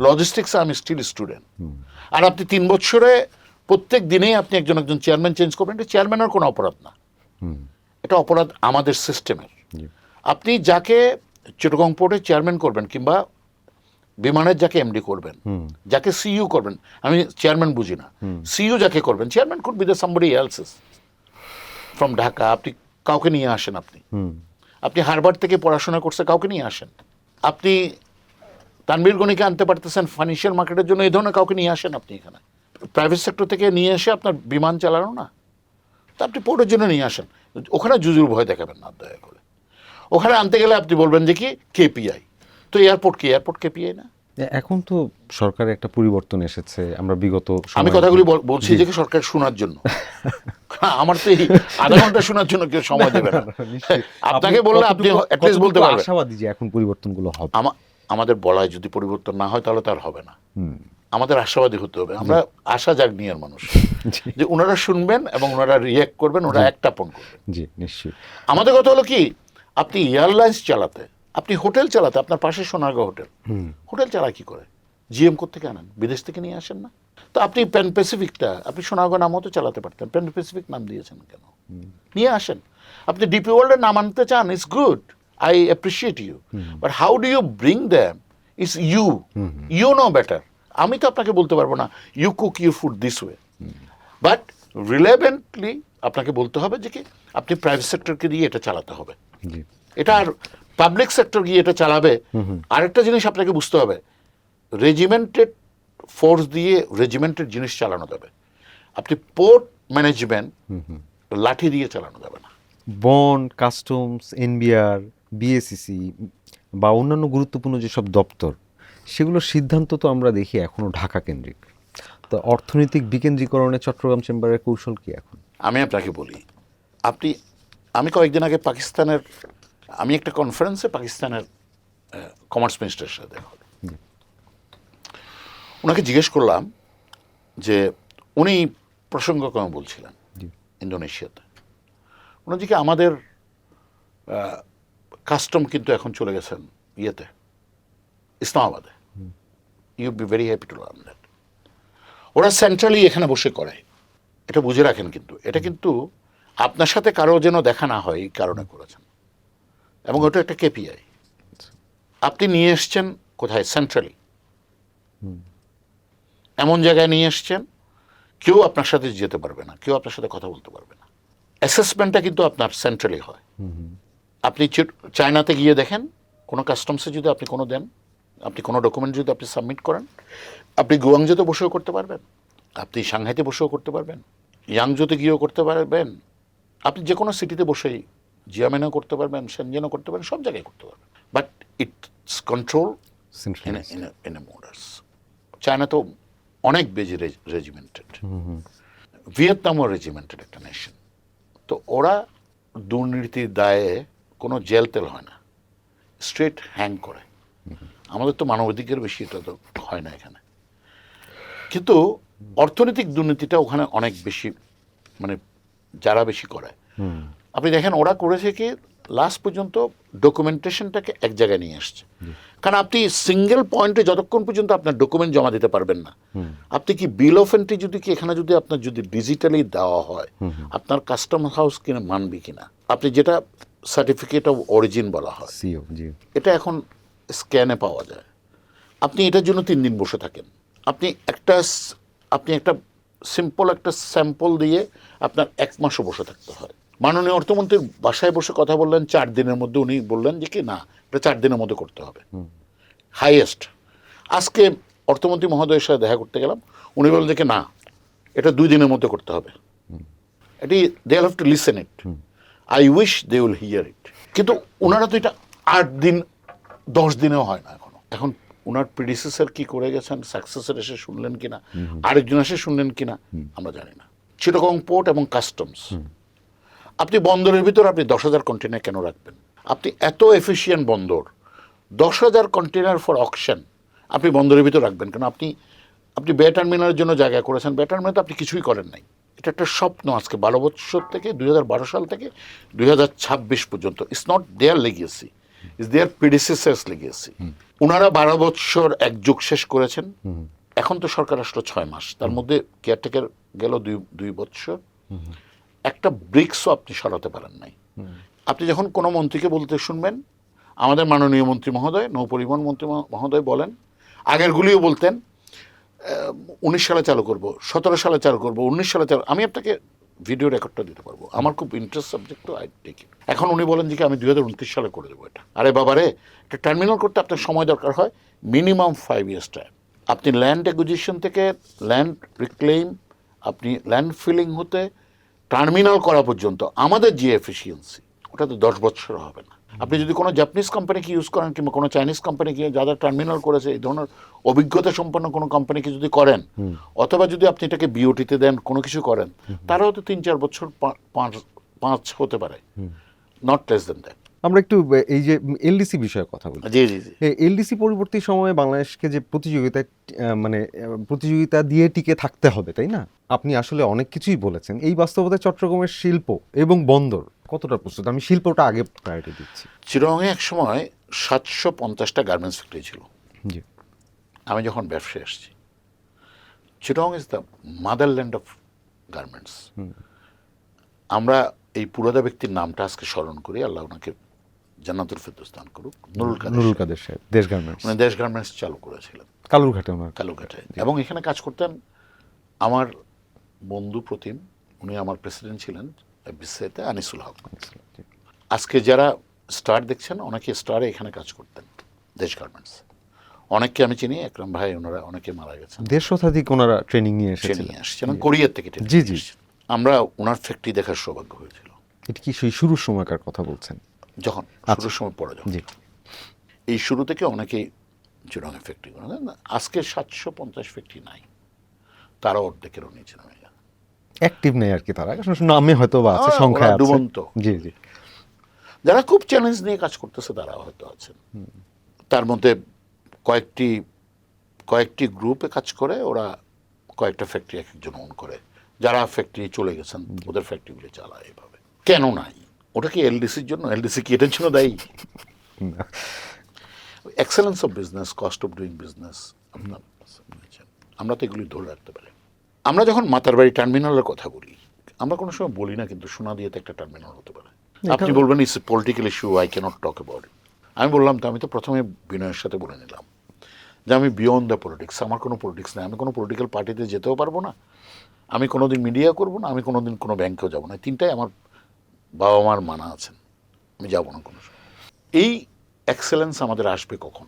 লজিস্টিক্সে আমি স্টিল স্টুডেন্ট। আর আপনি 3 বছরে প্রত্যেক দিনেই আপনি একজন চেয়ারম্যান চেঞ্জ করবেন। এটা চেয়ারম্যানের কোনো অপরাধ না, এটা অপরাধ আমাদের সিস্টেমের। আপনি যাকে চিটাগং পোর্টে চেয়ারম্যান করবেন কিংবা বিমানের যাকে এমডি করবেন, যাকে সিইও করবেন, আমি চেয়ারম্যান বুঝি না, সিইও যাকে করবেন, chairman could be the somebody else from Dhaka. আপনি কাউকে নিয়ে আসেন, আপনি হার্ভার্ড থেকে পড়াশোনা করছে, কাউকে নিয়ে আসেন। আপনি তানভীর গনিকে আনতে পারতেছেন ফাইন্যান্সিয়াল মার্কেটের জন্য, এই ধরনের কাউকে নিয়ে আসেন। আপনি এখানে প্রাইভেট সেক্টর থেকে নিয়ে এসে আপনার বিমান চালানো না, তা আপনি পোর্টের জন্য নিয়ে আসেন। ওখানে জুজুর ভয় দেখাবেন না দয়া করে। ওখানে আনতে গেলে আপনি বলবেন যে কি কেপিআই, তো এয়ারপোর্ট কেপিআই না। এখন তো সরকারের একটা পরিবর্তন এসেছে, আমরা বিগত আমি কথাগুলি বলছি যে সরকার শোনার জন্য। আমার তো এই আধা ঘন্টা শোনার জন্য কেউ সময় দেবে না। আপনাকে বললে আপনি অ্যাটলিস্ট বলতে পারবেন আশাবাদী যে এখন পরিবর্তনগুলো হবে। আমাদের বলায় যদি পরিবর্তন না হয় তাহলে তার হবে না। আমাদের আশাবাদী হতে হবে। আমরা আশা জাগনিয়ার মানুষ, যে ওনারা শুনবেন এবং ওনারা রিঅ্যাক্ট করবেন, ওনারা একটাপন করবেন। জি নিশ্চয়ই। আমাদের কথা হলো কি, আপনি এয়ারলাইন্স চালাতে, আপনি হোটেল চালাতে, আপনার পাশে সোনারগাঁও হোটেল চালায় কি করে? জিএম কোত্থেকে আনেন? বিদেশ থেকে নিয়ে আসেন না? তো আপনি প্যান প্যাসিফিকটা আপনি সোনারগাঁও নামও তো চালাতে পারতেন, প্যান প্যাসিফিক নাম দিয়েছেন কেন? নিয়ে আসেন। আপনি ডিপি ওয়ার্ল্ডের নাম আনতে চান, it's good, I appreciate you, but how do you bring them? It's you know better. আমি তো আপনাকে বলতে পারবো না you cook your food this way, but relevantly আপনাকে বলতে হবে যে কি আপনি প্রাইভেট সেক্টরকে দিয়ে এটা চালাতে হবে। এটা আর পাবলিক সেক্টর গিয়ে এটা চালাবে। আরেকটা জিনিস আপনাকে বুঝতে হবে, রেজিমেন্টেড ফোর্স দিয়ে রেজিমেন্টেড জিনিস চালানো যাবে। আপনি পোর্ট ম্যানেজমেন্ট লাঠি দিয়ে চালানো যাবে না। বন, কাস্টমস, এনবিআর, বিএসিসি বা অন্যান্য গুরুত্বপূর্ণ যেসব দপ্তর, সেগুলোর সিদ্ধান্ত তো আমরা দেখি এখনো ঢাকা কেন্দ্রিক। তো অর্থনৈতিক বিকেন্দ্রীকরণে চট্টগ্রাম চেম্বারের কৌশল কি এখন? আমি আপনাকে বলি, আমি কয়েকদিন আগে আমি একটা কনফারেন্সে পাকিস্তানের কমার্স মিনিস্টারের সাথে দেখা হলো। ওনাকে জিজ্ঞেস করলাম যে উনি প্রসঙ্গক্রমে বলছিলেন ইন্দোনেশিয়াতে, ওনাদিকে আমাদের কাস্টম কিন্তু এখন চলে গেছেন ইয়েতে, ইসলামাবাদে। You be very happy to learn that. ওরা সেন্ট্রালি এখানে বসে করে, এটা বুঝে রাখেন। কিন্তু এটা কিন্তু আপনার সাথে কারো যেন দেখা না হয় এই কারণে করেছেন, এবং ওটা একটা কেপিআই। আপনি নিয়ে এসছেন কোথায়? সেন্ট্রালি এমন জায়গায় নিয়ে এসছেন কেউ আপনার সাথে যেতে পারবে না, কেউ আপনার সাথে কথা বলতে পারবে না। অ্যাসেসমেন্টটা কিন্তু আপনার সেন্ট্রালি হয়। আপনি চায়নাতে গিয়ে দেখেন, কোনো কাস্টমসে যদি আপনি কোনো দেন, আপনি কোনো ডকুমেন্ট যদি আপনি সাবমিট করেন, আপনি গুয়াংজোতে বসেও করতে পারবেন, আপনি সাংহাইতে বসেও করতে পারবেন, ইয়াংজোতে গিয়েও করতে পারবেন, আপনি যে কোনো সিটিতে বসেই জিয়ামেনেও করতে পারবেন, সেনজেনও করতে পারবেন, সব জায়গায় করতে পারবেন। But it's control in a modus. China তো অনেক বেশি রেজিমেন্টেড, ভিয়েতনামও রেজিমেন্টেড একটা নেশন। তো ওরা দুর্নীতির দায়ে কোনো জেল তেল হয় না, স্ট্রেট হ্যাং করে। আমাদের তো মানবাধিকার বেশি, এটা তো হয় না এখানে। কিন্তু অর্থনৈতিক দুর্নীতিটা ওখানে অনেক বেশি, মানে যারা বেশি করে। আপনি দেখেন ওরা করেছে কি, লাস্ট পর্যন্ত ডকুমেন্টেশনটাকে এক জায়গায় নিয়ে আসছে। কারণ আপনি সিঙ্গেল পয়েন্টে যতক্ষণ পর্যন্ত আপনার ডকুমেন্ট জমা দিতে পারবেন না, আপনি কি বিল অফ এন্ট্রি যদি কি এখানে যদি আপনার যদি ডিজিটালি দেওয়া হয়, আপনার কাস্টম হাউস কিনা মানবে কিনা, আপনি যেটা সার্টিফিকেট অফ অরিজিন বলা হয়, এটা এখন স্ক্যানে পাওয়া যায়। আপনি এটার জন্য 3 দিন বসে থাকেন। আপনি একটা সিম্পল একটা স্যাম্পল দিয়ে আপনার 1 মাসও বসে থাকতে হয়। মাননীয় অর্থমন্ত্রীর বাসায় বসে কথা বললেন 4 দিনের মধ্যে, উনি বললেন যে কি না, এটা 4 দিনের মধ্যে করতে হবে হাইয়েস্ট। আজকে অর্থমন্ত্রী মহোদয়ের সাথে দেখা করতে গেলাম, উনি বললেন যে কি না, এটা 2 দিনের মধ্যে করতে হবে। এটি they have to listen it, I wish they will hear it. কিন্তু ওনারা তো এটা 8 দিন 10 দিনেও হয় না এখনো। এখন ওনার প্রিডিসেসর কি করে গেছেন, সাকসেসর এসে শুনলেন কিনা, আরেকজন এসে শুনলেন কিনা আমরা জানি না। চিটাগং পোর্ট এবং কাস্টমস, আপনি বন্দরের ভিতর আপনি 10,000 কন্টেনার কেন রাখবেন? আপনি এত এফিশিয়েন্ট বন্দর, 10,000 কন্টেনার ফর অকশন আপনি বন্দরের ভিতর রাখবেন কেন? আপনি বে টার্মিনালের জন্য জায়গা করেছেন, বে টার্মিনালে তো আপনি কিছুই করেন নাই। এটা একটা স্বপ্ন। আজকে 12 বছর থেকে 2012 সাল থেকে 2026 পর্যন্ত, it's not their legacy, it's their predecessors legacy. ওনারা 12 বছর এক যুগ শেষ করেছেন। এখন তো সরকার আসলো 6 মাস, তার মধ্যে কেয়ারটেকার গেল 2 বছর। একটা ব্রিক্সও আপনি সরাতে পারেন নাই। আপনি যখন কোনো মন্ত্রীকে বলতে শুনবেন, আমাদের মাননীয় মন্ত্রী মহোদয়, নৌপরিবহন মন্ত্রী মহোদয় বলেন, আগেরগুলিও বলতেন 19 সালে চালু করব, 17 সালে চালু করব, 19 সালে চালু। আমি আপনাকে ভিডিও রেকর্ডটা দিতে পারবো, আমার খুব ইন্টারেস্ট সাবজেক্ট, তো আই টেক ইট। এখন উনি বলেন যে আমি 2029 সালে করে দেবো এটা। আরে বাবারে, একটা টার্মিনাল করতে আপনার সময় দরকার হয় মিনিমাম 5 ইয়ার্স টাইম। আপনি ল্যান্ড অ্যাকুইজিশন থেকে ল্যান্ড রিক্লেইম, আপনি ল্যান্ড ফিলিং হতে টার্মিনাল করা পর্যন্ত আমাদের যে এফিসিয়েন্সি, ওটা তো 10 বছর হবে না। আপনি যদি কোনো জাপানিজ কোম্পানিকে ইউজ করেন কিংবা কোনো চাইনিজ কোম্পানিকে যারা টার্মিনাল করেছে, এই ধরনের অভিজ্ঞতা সম্পন্ন কোনো কোম্পানিকে যদি করেন, অথবা যদি আপনি এটাকে বিওটিতে দেন, কোনো কিছু করেন, তারাও তো 3-4 বছর 5 হতে পারে, নট লেস দেন দ্যাট। আমরা একটু এই যে এলডিসি বিষয়ে কথা বলি। জি জি জি। এলডিসি পরবর্তী সময়ে বাংলাদেশকে যে প্রতিযোগিতা দিয়ে টিকে থাকতে হবে, তাই না? আপনি আসলে অনেক কিছুই বলেছেন। এই বাস্তবতায় চট্টগ্রামের শিল্প এবং বন্দর কতটা প্রস্তুত? আমি শিল্পটা আগে প্রায়োরিটি দিচ্ছি। চিরঙে এক সময় 750টা গার্মেন্টস ফ্যাক্টরি ছিল। জি। আমি যখন ব্যবসায় আসছি, চিরং is the motherland of garments. আমরা এই পুরোদা ব্যক্তির নামটা আজকে স্মরণ করি, আল্লাহ ওনাকে জান্নাতুল ফেরদৌস দান করুক। নুরুল কাদের সাহেব, দেশ গার্মেন্টস। উনি দেশ গার্মেন্টস চালু করেছিলেন কালুরঘাটে, এবং এখানে কাজ করতেন আমার বন্ধু প্রতিম, উনি আমার প্রেসিডেন্ট ছিলেন বিসিতে, আনিসুল হক। আজকে যারা স্টার দেখছেন, অনেকে স্টারে এখানে কাজ করতেন দেশ গার্মেন্টস। অনেককে আমি চিনি, একরাম ভাই, ওনারা অনেকে মারা গেছেন। 150 শতাধিক ওনারা ট্রেনিং নিয়ে এসেছেন কোরিয়ার থেকে। জি জি। আমরা ওনার ফ্যাক্টরি দেখার সৌভাগ্য হয়েছিল। এটা কি সেই শুরুর সময়কার কথা বলছেন? যখন শুরুর সময় পড়ে, যখন এই শুরু থেকে অনেকেই চিরঙে ফ্যাক্টরি করেন। আজকে 750 ফ্যাক্টরি নাই, তারা অর্ধেকেরও নিচে নামে গেছে। অ্যাক্টিভ নেই আর কি, তারা নামে হয়তো বা আছে, সংখ্যায় আছে। ডুবন্ত। জি জি। যারা খুব চ্যালেঞ্জ নিয়ে কাজ করতেছে তারা হয়তো আছেন। তার মধ্যে কয়েকটি গ্রুপে কাজ করে, ওরা কয়েকটা ফ্যাক্টরি এক একজন ওন করে, যারা ফ্যাক্টরি চলে গেছেন ওদের ফ্যাক্টরিগুলি চালায় এভাবে। কেন নাই? ওটা কি এলডিসির জন্য? এলডিসি কি এটার জন্য দায়ী? Excellence of business, cost of doing business, আমরা তো এগুলি ধরে রাখতে পারি। আমরা যখন মাতারবাড়ি টার্মিনালের কথা বলি, আমরা কোনো সময় বলি না কিন্তু সোনাদিয়াতে একটা টার্মিনাল হতে পারে। আপনি বলবেন it's a political issue, I cannot talk about it. আমি বললাম তো, আমি তো প্রথমে বিনয়ের সাথে বলে নিলাম যে আমি বিয়ন্ড দ্য পলিটিক্স, আমার কোনো পলিটিক্স নেই, আমি কোনো পলিটিক্যাল পার্টিতে যেতেও পারবো না, আমি কোনোদিন মিডিয়া করবো না, আমি কোনোদিন কোনো ব্যাংকেও যাবো না। তিনটাই আমার বাবা মার মানা আছেন, আমি যাবো না কোনো সময়। এই এক্সেলেন্স আমাদের আসবে কখন?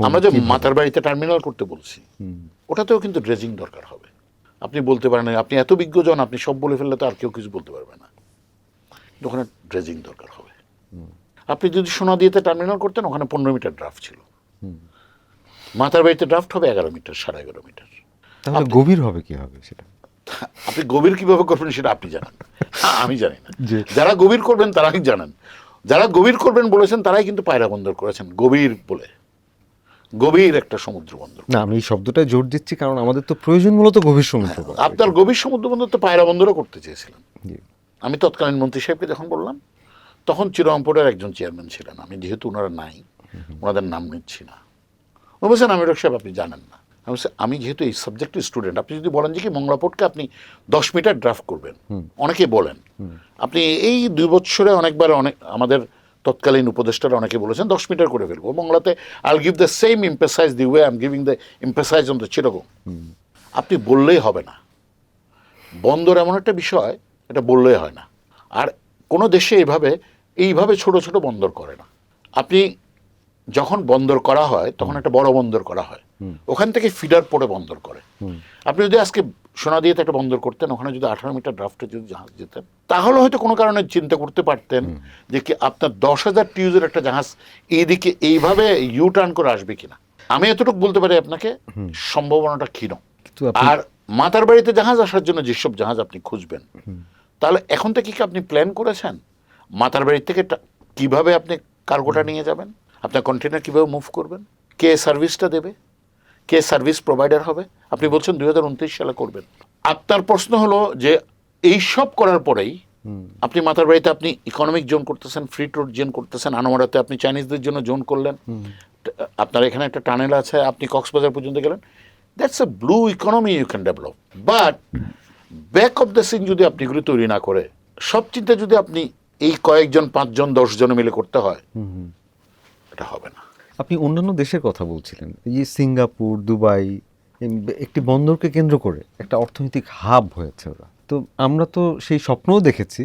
আমরা যে মাতার বাড়িতে টার্মিনাল করতে বলছি, ওটাতেও কিন্তু ড্রেজিং দরকার হবে। আপনি বলতে পারেন আপনি এত বিজ্ঞজন, আপনি সব বলে ফেললে তো আর কেউ কিছু বলতে পারবে না, ওখানে ড্রেজিং দরকার হবে। আপনি যদি সোনাদিয়াতে টার্মিনাল করতেন, ওখানে 15 মিটার ড্রাফট ছিল, মাতার বাড়িতে ড্রাফট হবে 11 মিটার, 11.5 মিটার। তাহলে গভীর হবে কি হবে সেটা? আপনি গভীর কিভাবে করবেন সেটা আপনি জানেন, আমি জানি না। যারা গভীর করবেন তারাই জানেন। যারা গভীর করবেন বলেছেন তারাই কিন্তু পায়রা বন্দর করেছেন গভীর বলে, গভীর একটা সমুদ্র বন্দর। না, আমি এই শব্দটায় জোর দিচ্ছি কারণ আমাদের তো প্রয়োজন মূলত গভীর সমুদ্র বন্দর। আপনার গভীর সমুদ্র বন্দর তো পায়রা বন্দরও করতে চেয়েছিলেন। আমি তৎকালীন মন্ত্রী সাহেবকে যখন বললাম, তখন চিরম্পটের একজন চেয়ারম্যান ছিলেন, আমি যেহেতু ওনারা নাই ওনাদের নাম নিচ্ছি না, ও বলছেন আমিরুল সাহেব আপনি জানেন না। আমি যেহেতু এই সাবজেক্টের স্টুডেন্ট, আপনি যদি বলেন যে কি মংলা পোর্টকে আপনি 10 মিটার ড্রাফট করবেন, অনেকে বলেন, আপনি এই 2 বছরে অনেকবার আমাদের তৎকালীন উপদেষ্টারা অনেকে বলেছেন 10 মিটার করে ফেলবো মংলাতে, আইল give the same emphasise the way I am giving the emphasise on the Chittagong. আপনি বললেই হবে না, বন্দর এমন একটা বিষয়, এটা বললেই হয় না। আর কোনো দেশে এইভাবে ছোট ছোট বন্দর করে না। আপনি যখন বন্দর করা হয় তখন একটা বড় বন্দর করা হয়, ওখান থেকে ফিডার পড়ে বন্দর করে। আপনি যদি আজকে সোনাদিয়াতে একটা বন্দর করতেন, ওখানে যদি 18 মিটার ড্রাফটে যদি জাহাজ যেতেন, তাহলে হয়তো কোনো কারণে চিন্তা করতে পারতেন যে কি আপনার 10,000 টিউজের একটা জাহাজ এইদিকে এইভাবে ইউ টার্ন করে আসবে কিনা। আমি এতটুকু বলতে পারি আপনাকে, সম্ভাবনাটা ক্ষীণ। আর মাতার বাড়িতে জাহাজ আসার জন্য যেসব জাহাজ আপনি খুঁজবেন, তাহলে এখন থেকে কি আপনি প্ল্যান করেছেন মাতার বাড়ি থেকে কিভাবে আপনি কার্গোটা নিয়ে যাবেন, আপনার কন্টেনার কিভাবে মুভ করবেন, কে সার্ভিসটা দেবে, কে সার্ভিস প্রোভাইডার হবে? আপনি বলছেন 2029 সালে করবেন। আপনার প্রশ্ন হলো যে এই সব করার পরেই আপনি মাতার বাড়িতে আপনি ইকোনমিক জোন করতেছেন, ফ্রি ট্রেড জোন করতেছেন, আনোয়ারাতে আপনি চাইনিজদের জন্য জোন করলেন, আপনার এখানে একটা টানেল আছে, আপনি কক্সবাজার পর্যন্ত গেলেন। That's a blue economy you can develop. But back of the scene যদি আপনি এগুলি তৈরি না করে, সব চিন্তা যদি আপনি এই কয়েকজন 5 জন 10 জন মিলে করতে হয়, এটা হবে না। আপনি অন্যান্য দেশের কথা বলছিলেন, এই যে সিঙ্গাপুর, দুবাই, একটি বন্দরকে কেন্দ্র করে একটা অর্থনৈতিক হাব হয়েছে ওরা। তো আমরা তো সেই স্বপ্নও দেখেছি,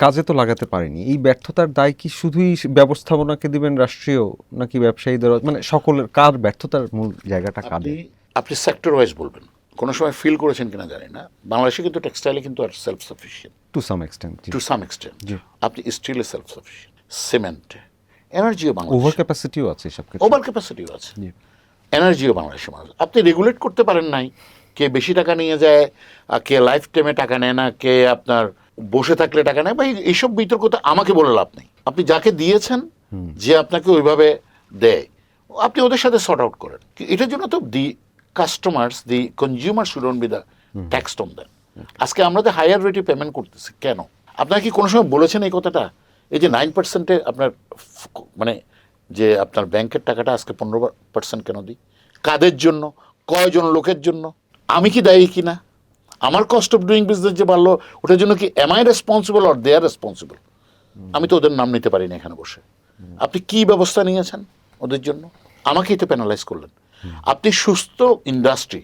কাজে তো লাগাতে পারিনি। এই ব্যর্থতার দায় কি শুধুই ব্যবস্থাপনাকে দিবেন রাষ্ট্রীয়, নাকি ব্যবসায়ীদের, মানে সকলের? কার ব্যর্থতার মূল জায়গাটা কাঁদে? আপনি সেক্টর ওয়াইজ বলবেন, কোনো সময় ফিল করেছেন কিনা জানি না, বাংলাদেশে কিন্তু টেক্সটাইলে কিন্তু আর self sufficient to some extent. আপনি স্টিলে সেলফ সাফিসিয়েন্ট, সিমেন্টে, এনার্জিও বাংলাদেশ, ওভার ক্যাপাসিটিও আছে, সব কিছু ওভার ক্যাপাসিটিও আছে, এনার্জিও বাংলাদেশের মানুষ। আপনি রেগুলেট করতে পারেন নাই, কে বেশি টাকা নিয়ে যায়, কে লাইফ টাইমে টাকা নেয় না, কে আপনার বসে থাকলে টাকা নেয়, বা এইসব বিতর্ক তো আমাকে বলে লাভ নেই। আপনি যাকে দিয়েছেন, যে আপনাকে ওইভাবে দেয়, আপনি ওদের সাথে সর্ট আউট করেন। এটার জন্য তো the customers, the consumer shouldn't be the tax on them. আজকে আমরা যে হায়ার রেটে পেমেন্ট করতেছি কেন? আপনার কি কোনো সময় বলেছেন এই কথাটা? এই যে 9% আপনার মানে যে আপনার ব্যাংকের টাকাটা আজকে 15% কেন দিই? কাদের জন্য? কয়জন লোকের জন্য? আমি কি দায়ী কিনা? আমার কস্ট অফ ডুইং বিজনেস যে বাড়লো, ওটার জন্য কি am I responsible or they are responsible? আমি তো ওদের নাম নিতে পারি না এখানে বসে। আপনি কি ব্যবস্থা নিয়েছেন ওদের জন্য? আমাকেই তো পেনালাইজ করলেন। আপনি সুস্থ ইন্ডাস্ট্রি,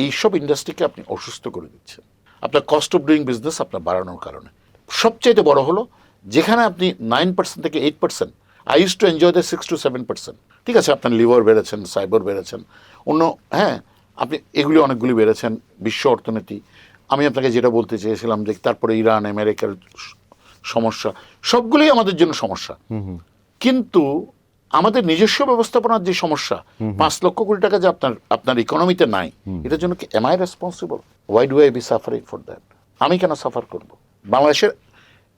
এইসব ইন্ডাস্ট্রিকে আপনি অসুস্থ করে দিচ্ছেন আপনার কস্ট অফ ডুইং বিজনেস আপনার বাড়ানোর কারণে। সবচাইতে বড় হলো যেখানে আপনি 9% থেকে 8%, I use to enjoy the 6 to 7%। ঠিক আছে, আপনার লিভার বেড়েছেন, সাইবার বেড়েছেন, অন্য আপনি এগুলি অনেকগুলি বেড়েছেন, বিশ্ব অর্থনীতি। আমি আপনাকে যেটা বলতে চেয়েছিলাম যে তারপরে ইরান, আমেরিকার সমস্যা, সবগুলোই আমাদের জন্য সমস্যা। কিন্তু আমাদের নিজস্ব ব্যবস্থাপনার যে সমস্যা, 5 লক্ষ কোটি টাকা যে আপনার ইকোনমিতে নাই, এটার জন্য কি am I responsible? Why do I be suffering for that? আমি কেন সাফার করব? বাংলাদেশের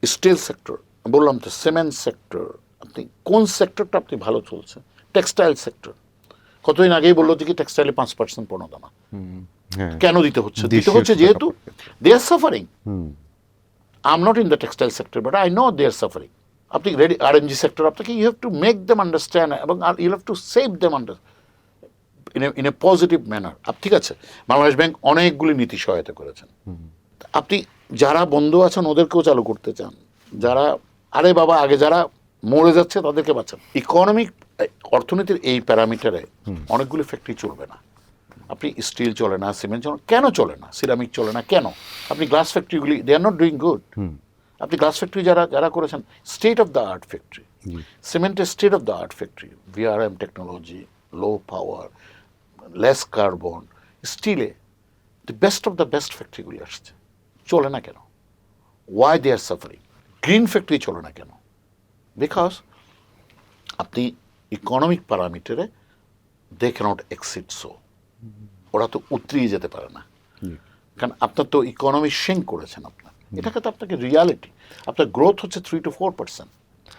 স্টিল সেক্টর, বললাম তো, সিমেন্ট সেক্টর, আপনি কোন সেক্টরটা আপনি ভালো চলছে? টেক্সটাইল সেক্টর কতদিন আগেই বললো যে কি টেক্সটাইলে 5% প্রণোদনা হ্যাঁ, কেন দিতে হচ্ছে? দিতে দেশীয় হচ্ছে যেহেতু they are suffering. Hmm, I am not in the textile sector, but I know they are suffering. আপনি রেডি আরএমজি সেক্টর, আপনাকে you have to make them understand এবং you have to save them in a positive manner. ঠিক আছে, Bangladesh bank অনেকগুলি নীতি সহায়তা করেছেন। আপনি যারা বন্ধু আছেন ওদেরকেও চালু করতে চান, যারা আরে বাবা আগে যারা মরে যাচ্ছে তাদেরকে বাঁচান। ইকোনমিক অর্থনীতির এই প্যারামিটারে অনেকগুলি ফ্যাক্টরি চলবে না। আপনি স্টিল চলে না, সিমেন্ট চলে না, কেন চলে না? সিরামিক চলে না কেন? আপনি গ্লাস ফ্যাক্টরিগুলি, they are not doing good. আপনি গ্লাস ফ্যাক্টরি যারা যারা করেছেন, state of the art factory, সিমেন্টের state of the art factory, VRM technology, low power, less carbon, স্টিলে the best of the best ফ্যাক্টরিগুলি আসছে, চলে না কেন? Why they are suffering? Green factory চলে না কেন? বিকজ আপনি ইকোনমিক প্যারামিটারে দে ক্যানট এক্সিড সো, ওরা তো উতরিয়ে যেতে পারে না, কারণ আপনার তো ইকোনমি শ্রিঙ্ক করেছেন আপনার। এটাকে তো আপনাকে রিয়ালিটি, আপনার গ্রোথ হচ্ছে 3 to 4%।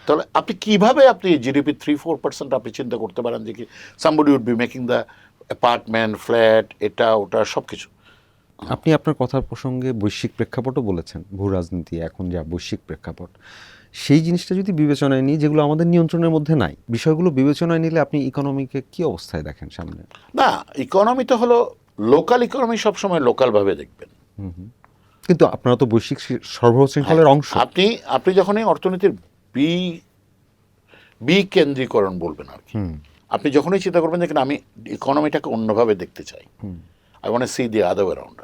তাহলে আপনি কিভাবে আপনি জিডিপি 3-4% আপনি চিন্তা করতে পারেন যে কি somebody would be making the apartment, flat, এটা ওটা সব কিছু। আপনি আপনার কথার প্রসঙ্গে বৈশ্বিক প্রেক্ষাপটও বলেছেন, ভূ রাজনীতি এখন যা বৈশ্বিক প্রেক্ষাপট, সেই জিনিসটা যদি বিবেচনায় নিই, যেগুলো আমাদের নিয়ন্ত্রণের মধ্যে নাই, বিষয়গুলো বিবেচনায় নিলে আপনি ইকোনমিকে কি অবস্থায় দেখেন সামনে? না, ইকোনমি তো হলো লোকাল ইকোনমি, সবসময় লোকালভাবে দেখবেন। কিন্তু আপনারা তো বৈশ্বিক সরবরাহ শৃঙ্খলের অংশ। আপনি যখনই অর্থনীতির বিকেন্দ্রীকরণ বলবেন আর কি, আপনি যখনই চিন্তা করবেন যে কিনা আমি ইকোনমিটাকে অন্যভাবে দেখতে চাই, I want to see the other way around,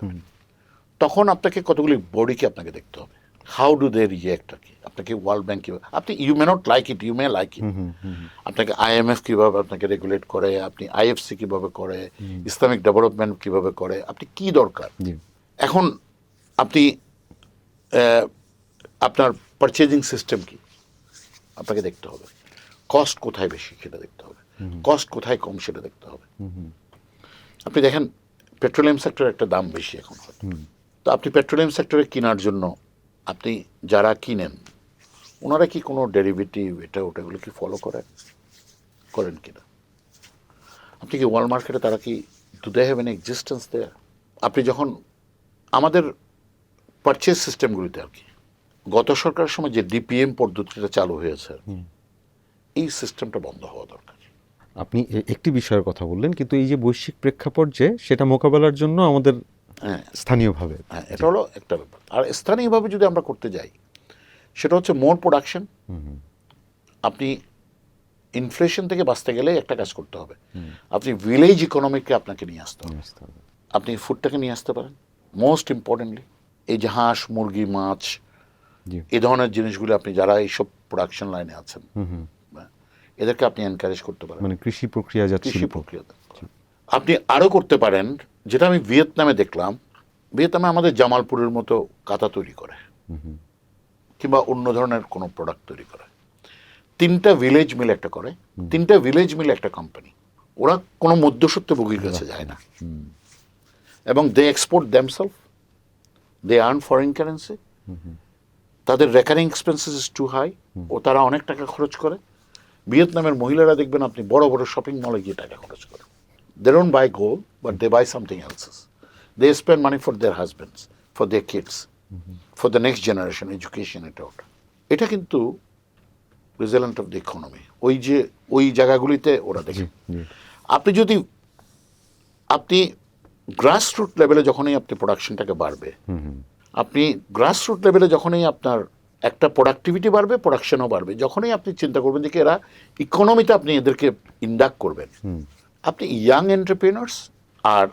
তখন আপনাকে কতগুলি বডিকে আপনাকে দেখতে হবে। হাউ ডু দে রিয়েক্ট আর কি, আপনাকে ওয়ার্ল্ড ব্যাংক কীভাবে, আপনি you may not like it, you may like it, আপনাকে আইএমএফ কীভাবে আপনাকে রেগুলেট করে, আপনি আইএফসি কীভাবে করে, ইসলামিক ডেভেলপমেন্ট কীভাবে করে, আপনি কি দরকার। এখন আপনি আপনার পারচেজিং সিস্টেম কি আপনাকে দেখতে হবে, কস্ট কোথায় বেশি সেটা দেখতে হবে, কস্ট কোথায় কম সেটা দেখতে হবে। আপনি দেখেন পেট্রোলিয়াম সেক্টরের একটা দাম বেশি এখন হয়, তো আপনি পেট্রোলিয়াম সেক্টরে কেনার জন্য আপনি যারা কিনেন ওনারা কি কোনো ডেরিভেটিভ এটা ওটাগুলো কি ফলো করেন কিনা? আপনি কি ওয়ার্ল্ড মার্কেটে তারা কি do they have an existence there? আপনি যখন আমাদের পারচেজ সিস্টেমগুলিতে আর কি গত সরকারের সময় যে ডিপিএম পদ্ধতিটা চালু হয়েছে, এই সিস্টেমটা বন্ধ হওয়া দরকার। আপনি একটি বিষয়ের কথা বললেন, কিন্তু এই যে বৈশ্বিক প্রেক্ষাপট যে সেটা মোকাবেলার জন্য আমাদের স্থানীয়ভাবে, হ্যাঁ, এটা হলো একটা ব্যাপার। আর স্থানীয়ভাবে যদি আমরা করতে যাই সেটা হচ্ছে মোর প্রোডাকশন। আপনি ইনফ্লেশন থেকে বাঁচতে গেলে একটা কাজ করতে হবে, আপনি ভিলেজ ইকোনমিকে আপনাকে নিয়ে আসতে হবে। আপনি ফুডটাকে নিয়ে আসতে পারেন, মোস্ট ইম্পর্টেন্টলি এই যে হাঁস, মুরগি, মাছ, এই ধরনের জিনিসগুলো আপনি যারা এইসব প্রোডাকশন লাইনে আছেন এদেরকে আপনি এনকারেজ করতে পারেন, মানে কৃষি প্রক্রিয়াজাত শিল্প। আপনি আরও করতে পারেন যেটা আমি ভিয়েতনামে দেখলাম। ভিয়েতনামে আমাদের জামালপুরের মতো কাঁথা তৈরি করে কিংবা অন্য ধরনের কোনো প্রোডাক্ট তৈরি করে, 3টা ভিলেজ মিলে একটা করে, 3টা ভিলেজ মিলে একটা কোম্পানি, ওরা কোনো মধ্যস্বত্বভোগীর কাছে যায় না, এবং they export themselves, they earn foreign currency, তাদের recurring expenses is too high, ও তারা অনেক টাকা খরচ করে। ভিয়েতনামের মহিলারা দেখবেন আপনি বড় বড় শপিং মলে গিয়ে টাকা খরচ করে, they don't buy gold but they buy something elses, they spend money for their husbands, for their kids, for the next generation education, এটা ওটা। এটা কিন্তু রেজাল্ট অফ দ্য ইকোনমি, ওই জায়গাগুলিতে ওরা দেখে। আপনি গ্রাসরুট লেভেলে যখনই আপনি প্রোডাকশনটাকে বাড়বে, আপনি গ্রাসরুট লেভেলে যখনই আপনার একটা প্রোডাক্টিভিটি বাড়বে, প্রোডাকশনও বাড়বে, যখনই আপনি চিন্তা করবেন যে এরা ইকোনমিতে আপনি এদেরকে ইন্ডাক্ট করবেন, আপনি ইয়াং এন্টারপ্রেনার্স আর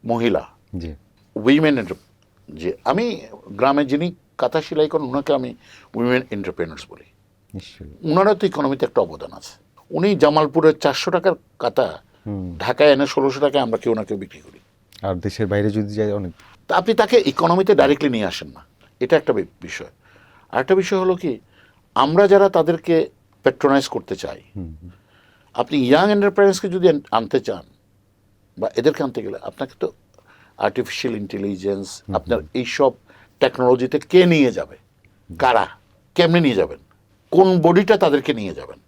মহিলা উইমেন, যে আমি গ্রামে যিনি কাঁথা সেলাই করেন ওনাকে আমি উইমেন এন্টারপ্রেনার্স বলি, ওনারা তো ইকোনমিতে একটা অবদান আছে। উনি জামালপুরের 400 টাকার কাঁথা ঢাকায় এনে 1600 টাকায় আমরা কেউ না কেউ বিক্রি করি, আর দেশের বাইরে যদি যায় অনেক। তা আপনি তাকে ইকোনমিতে ডাইরেক্টলি নিয়ে আসেন না, এটা একটা বিষয়। আরেকটা বিষয় হলো কি, আমরা যারা তাদেরকে প্যাট্রোনাইজ করতে চাই আপনি ইয়াং এন্টারপ্রাইজকে যদি আনতে চান বা এদেরকে আনতে গেলে আপনাকে তো আর্টিফিশিয়াল ইন্টেলিজেন্স, আপনার এইসব টেকনোলজিতে কে নিয়ে যাবে, কারা, কেমনে নিয়ে যাবেন, কোন বডিটা তাদেরকে নিয়ে যাবেন।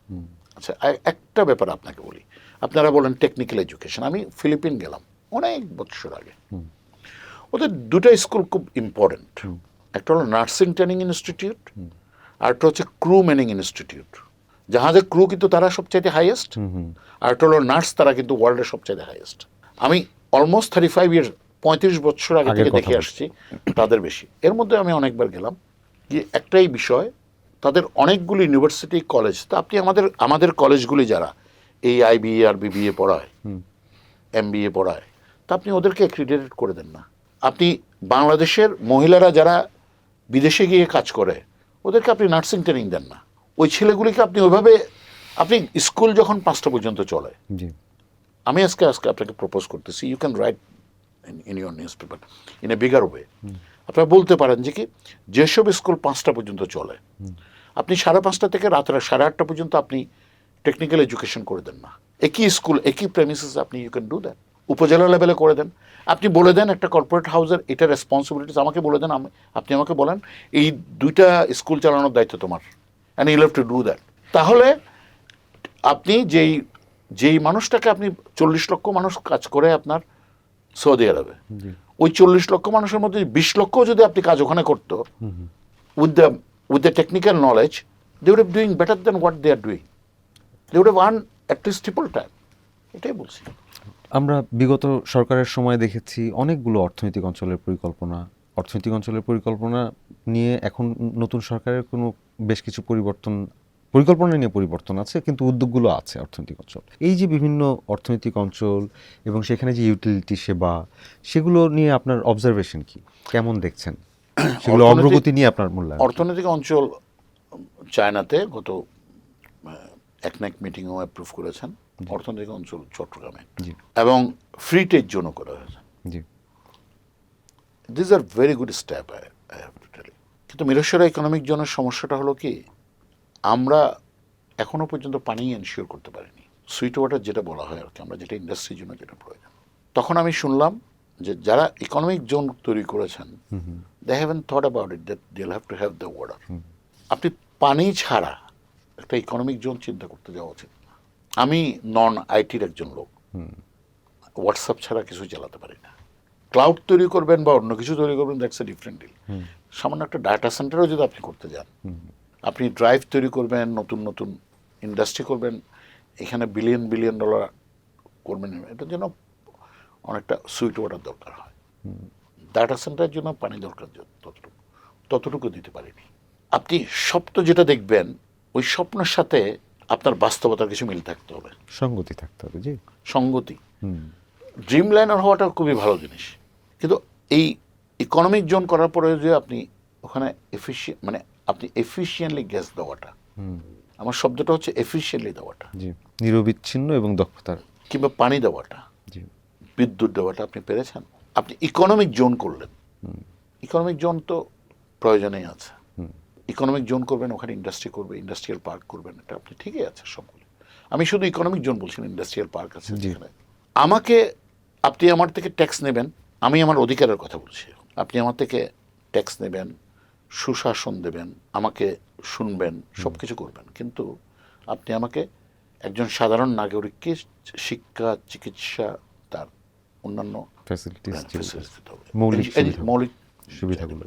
আচ্ছা, একটা ব্যাপার আপনাকে বলি, আপনারা বলেন টেকনিক্যাল এডুকেশন। আমি ফিলিপিন গেলাম অনেক বছর আগে, ওদের দুটো স্কুল খুব ইম্পর্টেন্ট। একটা হলো নার্সিং ট্রেনিং ইনস্টিটিউট, আর একটা হচ্ছে ক্রু ম্যানিং ইনস্টিটিউট। জাহাজের ক্রু কিন্তু তারা সবচাইতে হাইয়েস্ট, আর একটা হলো নার্স, তারা কিন্তু ওয়ার্ল্ডের সবচাইতে হাইয়েস্ট। আমি অলমোস্ট 35 ইয়ার্স, 35 বছর আগে থেকে দেখে আসছি, তাদের বেশি। এর মধ্যে আমি অনেকবার গেলাম, যে একটাই বিষয়, তাদের অনেকগুলি ইউনিভার্সিটি কলেজ। তো আপনি আমাদের কলেজগুলি যারা এই আইবিএ আর বিবিএ পড়ায়, এমবিএ পড়ায়, তা আপনি ওদেরকে অ্যাক্রিডিটেড করে দেন না। আপনি বাংলাদেশের মহিলারা যারা বিদেশে গিয়ে কাজ করে, ওদেরকে আপনি নার্সিং ট্রেনিং দেন না। ওই ছেলেগুলিকে আপনি ওইভাবে, আপনি স্কুল যখন 5টা পর্যন্ত চলে, আমি আজকে আপনাকে প্রপোজ করতেছি, you can write in your newspaper in a bigger way. আপনারা বলতে পারেন যে কি, যেসব স্কুল 5টা পর্যন্ত চলে, আপনি 5:30 থেকে রাত 8:30 পর্যন্ত আপনি টেকনিক্যাল এডুকেশন করে দেন না। একই স্কুল, একই প্রেমিসেস, আপনি ইউ ক্যান ডু দ্যাট। উপজেলা লেভেলে করে দেন। আপনি বলে দেন একটা কর্পোরেট হাউসের এটা রেসপন্সিবিলিটিস আমাকে বলে দেন, আপনি আমাকে বলেন এই 2টা স্কুল চালানোর দায়িত্ব তোমার, and you have to do that. তাহলে আপনি যেই মানুষটাকে, আপনি 40 লক্ষ মানুষ কাজ করে আপনার সৌদি আরবে, ওই 40 লক্ষ মানুষের মধ্যে 20 লক্ষ যদি আপনি কাজ ওখানে করতো, with the technical knowledge, they would have doing better than what they are doing. They would have earn at least triple time. এটাই বলছি। আমরা বিগত সরকারের সময় দেখেছি অনেকগুলো অর্থনৈতিক অঞ্চলের পরিকল্পনা নিয়ে এখন নতুন সরকারের কোনো বেশ কিছু পরিকল্পনা নিয়ে পরিবর্তন আছে, কিন্তু উদ্যোগগুলো আছে অর্থনৈতিক অঞ্চল। এই যে বিভিন্ন অর্থনৈতিক অঞ্চল এবং সেখানে যে ইউটিলিটি সেবা, সেগুলো নিয়ে আপনার অবজারভেশন কি, কেমন দেখছেন সেগুলো, অগ্রগতি নিয়ে আপনার মূল্যায়ন? অর্থনৈতিক অঞ্চল চায়নাতে গত একনেক মিটিংও অ্যাপ্রুভ করেছেন। অর্থনৈতিক অঞ্চল চট্টগ্রামে এবং ফ্রি ট্রেড জোনও করা হয়েছে। This are very good step, I have to tell you. কিন্তু মিরসরাই ইকোনমিক জোনের সমস্যাটা হলো কি, আমরা এখনো পর্যন্ত পানি এনশিওর করতে পারিনি। সুইট ওয়াটার যেটা বলা হয় আর কি, আমরা যেটা ইন্ডাস্ট্রির জন্য যেটা প্রয়োজন। তখন আমি শুনলাম যে যারা ইকোনমিক জোন তৈরি করেছেন, they haven't thought about it that they will have to have the water. আপনি পানি ছাড়া একটা ইকোনমিক জোন চিন্তা করতে যাওয়া উচিত। আমি নন আইটির একজন লোক, হোয়াটসঅ্যাপ ছাড়া কিছু চালাতে পারি না। ক্লাউড তৈরি করবেন বা অন্য কিছু তৈরি করবেন, দ্যাটস এ ডিফারেন্ট ডিল। সামান্য একটা ডাটা সেন্টারও যদি আপনি করতে যান, আপনি ড্রাইভ তৈরি করবেন, নতুন নতুন ইন্ডাস্ট্রি করবেন, এখানে বিলিয়ন ডলার করবেন, এটার জন্য অনেকটা সুইট ওয়াটার দরকার হয়। ডাটা সেন্টারের জন্য পানি দরকার ততটুকু দিতে পারিনি। আপনি স্বপ্ন যেটা দেখবেন, ওই স্বপ্নের সাথে আপনার বাস্তবতার কিছু মিল থাকতে হবে, সঙ্গতি থাকতে হবে। জি, সঙ্গতি। ড্রিম লাইনার হওয়াটা খুবই ভালো জিনিস, কিন্তু এই ইকোনমিক জোন করার পরে যে আপনি ওখানে মানে আপনি এফিশিয়েন্টলি গ্যাস দেওয়াটা, আমার শব্দটা হচ্ছে এফিশিয়েন্টলি দেওয়াটা, নিরবিচ্ছিন্ন এবং দক্ষতার, কিংবা পানি দেওয়াটা, বিদ্যুৎ দেওয়াটা আপনি পেরেছেন। আপনি ইকোনমিক জোন করলেন, ইকোনমিক জোন তো প্রয়োজনেই আছে। ইকোনমিক জোন করবেন, ওখানে ইন্ডাস্ট্রি করবে, ইন্ডাস্ট্রিয়াল পার্ক করবেন, এটা আপনি ঠিকই আছে সবগুলো। আমি শুধু ইকোনমিক জোন বলছি, ইন্ডাস্ট্রিয়াল পার্ক আছে যেখানে আপনি আমার থেকে ট্যাক্স নেবেন, আমি আমার অধিকারের কথা বলছি। আপনি আমার থেকে ট্যাক্স নেবেন, সুশাসন দেবেন, আমাকে শুনবেন, সব কিছু করবেন, কিন্তু আপনি আমাকে একজন সাধারণ নাগরিককে শিক্ষা, চিকিৎসা, তার অন্যান্য মৌলিক সুবিধাগুলো,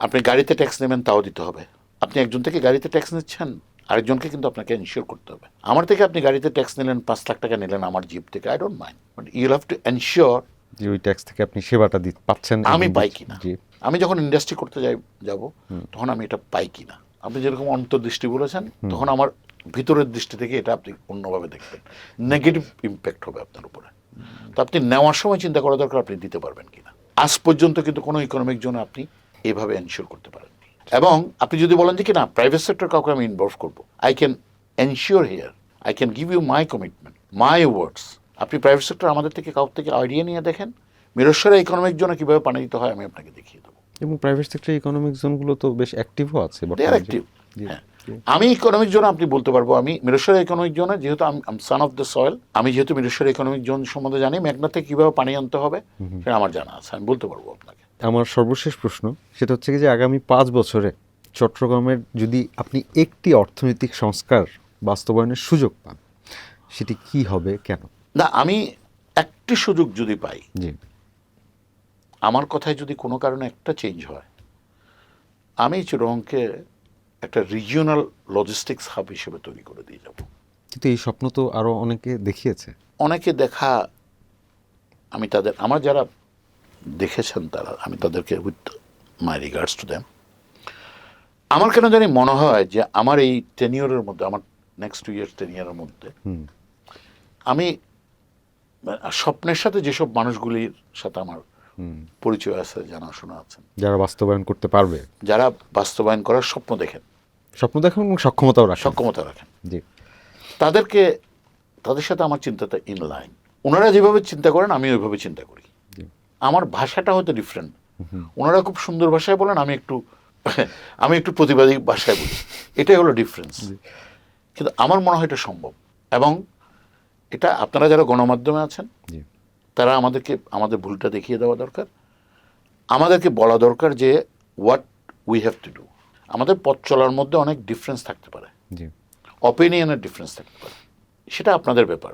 আপনি গাড়িতে ট্যাক্স নেবেন, তাও দিতে হবে। আপনি একজন থেকে গাড়িতে ট্যাক্স নিচ্ছেন, আরেকজনকে কিন্তু আপনাকে এনশিওর করতে হবে। আমার থেকে আপনি গাড়িতে ট্যাক্স নিলেন, 5 লাখ টাকা নিলেন আমার জিপ থেকে, I don't mind, but you have to ensure যে ওই ট্যাক্স থেকে আপনি সেবাটা পাচ্ছেন, আমি পাই কিনা। আমি যখন ইন্ডাস্ট্রি করতে যাব, তখন আমি এটা পাই কিনা। আপনি যেরকম অন্তর্দৃষ্টি বলেছেন, তখন আমার ভিতরের দৃষ্টি থেকে এটা আপনি অন্যভাবে দেখবেন, নেগেটিভ ইম্প্যাক্ট হবে আপনার উপরে। তো আপনি নেওয়ার সময় চিন্তা করা দরকার, আপনি দিতে পারবেন কিনা। আজ পর্যন্ত কিন্তু কোনো ইকোনমিক জন্য আপনি এভাবে এনশিওর করতে পারেন। এবং আপনি যদি বলেন যে কি না, প্রাইভেট সেক্টর কাউকে আমি ইনভলভ করবো, I can ensure here, I can give you my commitment, my words. আপনি প্রাইভেট সেক্টর আমাদের থেকে কাউর থেকে আইডিয়া নিয়ে দেখেন, মিরসরাই ইকোনমিক জোনে কীভাবে পানি দিতে হয় আমি আপনাকে দেখিয়ে দেবো। এবং প্রাইভেট সেক্টর ইকোনমিক জোনগুলো তো বেশ অ্যাক্টিভও আছে, দে আর অ্যাক্টিভ। হ্যাঁ, আমি ইকোনমিক জোন আপনি বলতে পারবো, আমি মিরেশ্বর ইকোনমিক জোনে, যেহেতু আমি সান অফ দ্য সয়েল, আমি যেহেতু মিরেশ্বর ইকোনমিক জোন সম্বন্ধে জানি, মেঘনাতে কিভাবে পানি আনতে হবে সেটা আমার জানা আছে, আমি বলতে পারবো আপনাকে। আমার সর্বশেষ প্রশ্ন সেটা হচ্ছে কি যে আগামী 5 বছরে চট্টগ্রামের যদি আপনি একটি অর্থনৈতিক সংস্কার বাস্তবায়নের সুযোগ পান, সেটি কি হবে, কেন? না, আমি একটি সুযোগ যদি পাই, জি, আমার কথায় যদি কোনো কারণে একটা চেঞ্জ হয়, আমি চিরংকে একটা রিজিওনাল লজিস্টিক্স হাব হিসেবে তৈরি করে দিয়ে যাব। কিন্তু এই স্বপ্ন তো আরো অনেকে দেখিয়েছে। অনেকে দেখা, আমি তাদের, আমার যারা দেখেছেন তারা, আমি তাদেরকে with my regards to them, আমার কেন জানি মনে হয় যে আমার এই টেনিয়রের মধ্যে, আমার নেক্সট 2 ইয়ার্স টেনিয়রের মধ্যে, আমি স্বপ্নের সাথে যেসব মানুষগুলির সাথে আমার পরিচয় আছে, জানাশোনা আছেন, যারা বাস্তবায়ন করতে পারবে, যারা বাস্তবায়ন করার স্বপ্ন দেখেন, স্বপ্ন দেখেন এবং সক্ষমতাও রাখেন। সক্ষমতা রাখেন, জি, তাদের সাথে আমার চিন্তাটা ইন লাইন। ওনারা যেভাবে চিন্তা করেন আমি ওইভাবে চিন্তা করি। আমার ভাষাটা হয়তো ডিফারেন্ট, ওনারা খুব সুন্দর ভাষায় বলেন, আমি একটু প্রতিবাদী ভাষায় বলি, এটাই হলো ডিফারেন্স। কিন্তু আমার মনে হয় এটা সম্ভব, এবং এটা আপনারা যারা গণমাধ্যমে আছেন জি, তারা আমাদের ভুলটা দেখিয়ে দেওয়া দরকার, আমাদেরকে বলা দরকার যে what we have to do. আমাদের পথ চলার মধ্যে অনেক ডিফারেন্স থাকতে পারে, জি, অপিনিয়নের ডিফারেন্স থাকতে পারে, সেটা আপনাদের ব্যাপার,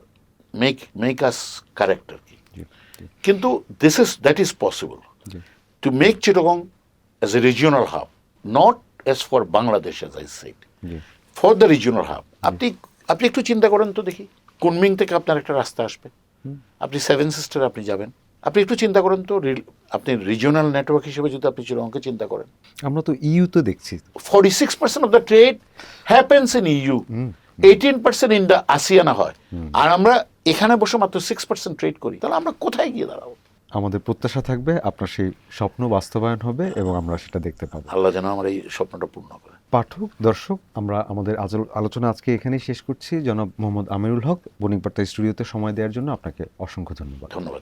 মেক আস কারেক্ট আর কি। জি, কিন্তু that is possible G, to make Chittagong as a regional hub, not as for Bangladesh, as I said, G, for the regional hub. আপনি একটু চিন্তা করেন তো দেখি, কুনমিং থেকে আপনার একটা রাস্তা আসবে, আপনি 7 সিস্টার আপনি যাবেন, আপনি একটু চিন্তা করেন তো, আপনি রিজিওনাল নেটওয়ার্ক হিসেবে যদি আপনি চিটাগংকে চিন্তা করেন, আমরা তো ইউতে দেখছি 46% of the trade happens in EU, 18% in the ASEAN হয়, আর আমরা এখানে বসে মাত্র 6% ট্রেড করি, তাহলে আমরা কোথায় গিয়ে দাঁড়াবো? আমাদের প্রত্যাশা থাকবে আপনার সেই স্বপ্ন বাস্তবায়ন হবে এবং আমরা সেটা দেখতে পাবো। আল্লাহ যেন আমার এই স্বপ্নটা পূর্ণ করে। পাঠক, দর্শক, আমরা আমাদের আলোচনা আজকে এখানেই শেষ করছি। জনাব মোহাম্মদ আমিরুল হক, বণিক বার্তা স্টুডিওতে সময় দেওয়ার জন্য আপনাকে অসংখ্য ধন্যবাদ। ধন্যবাদ।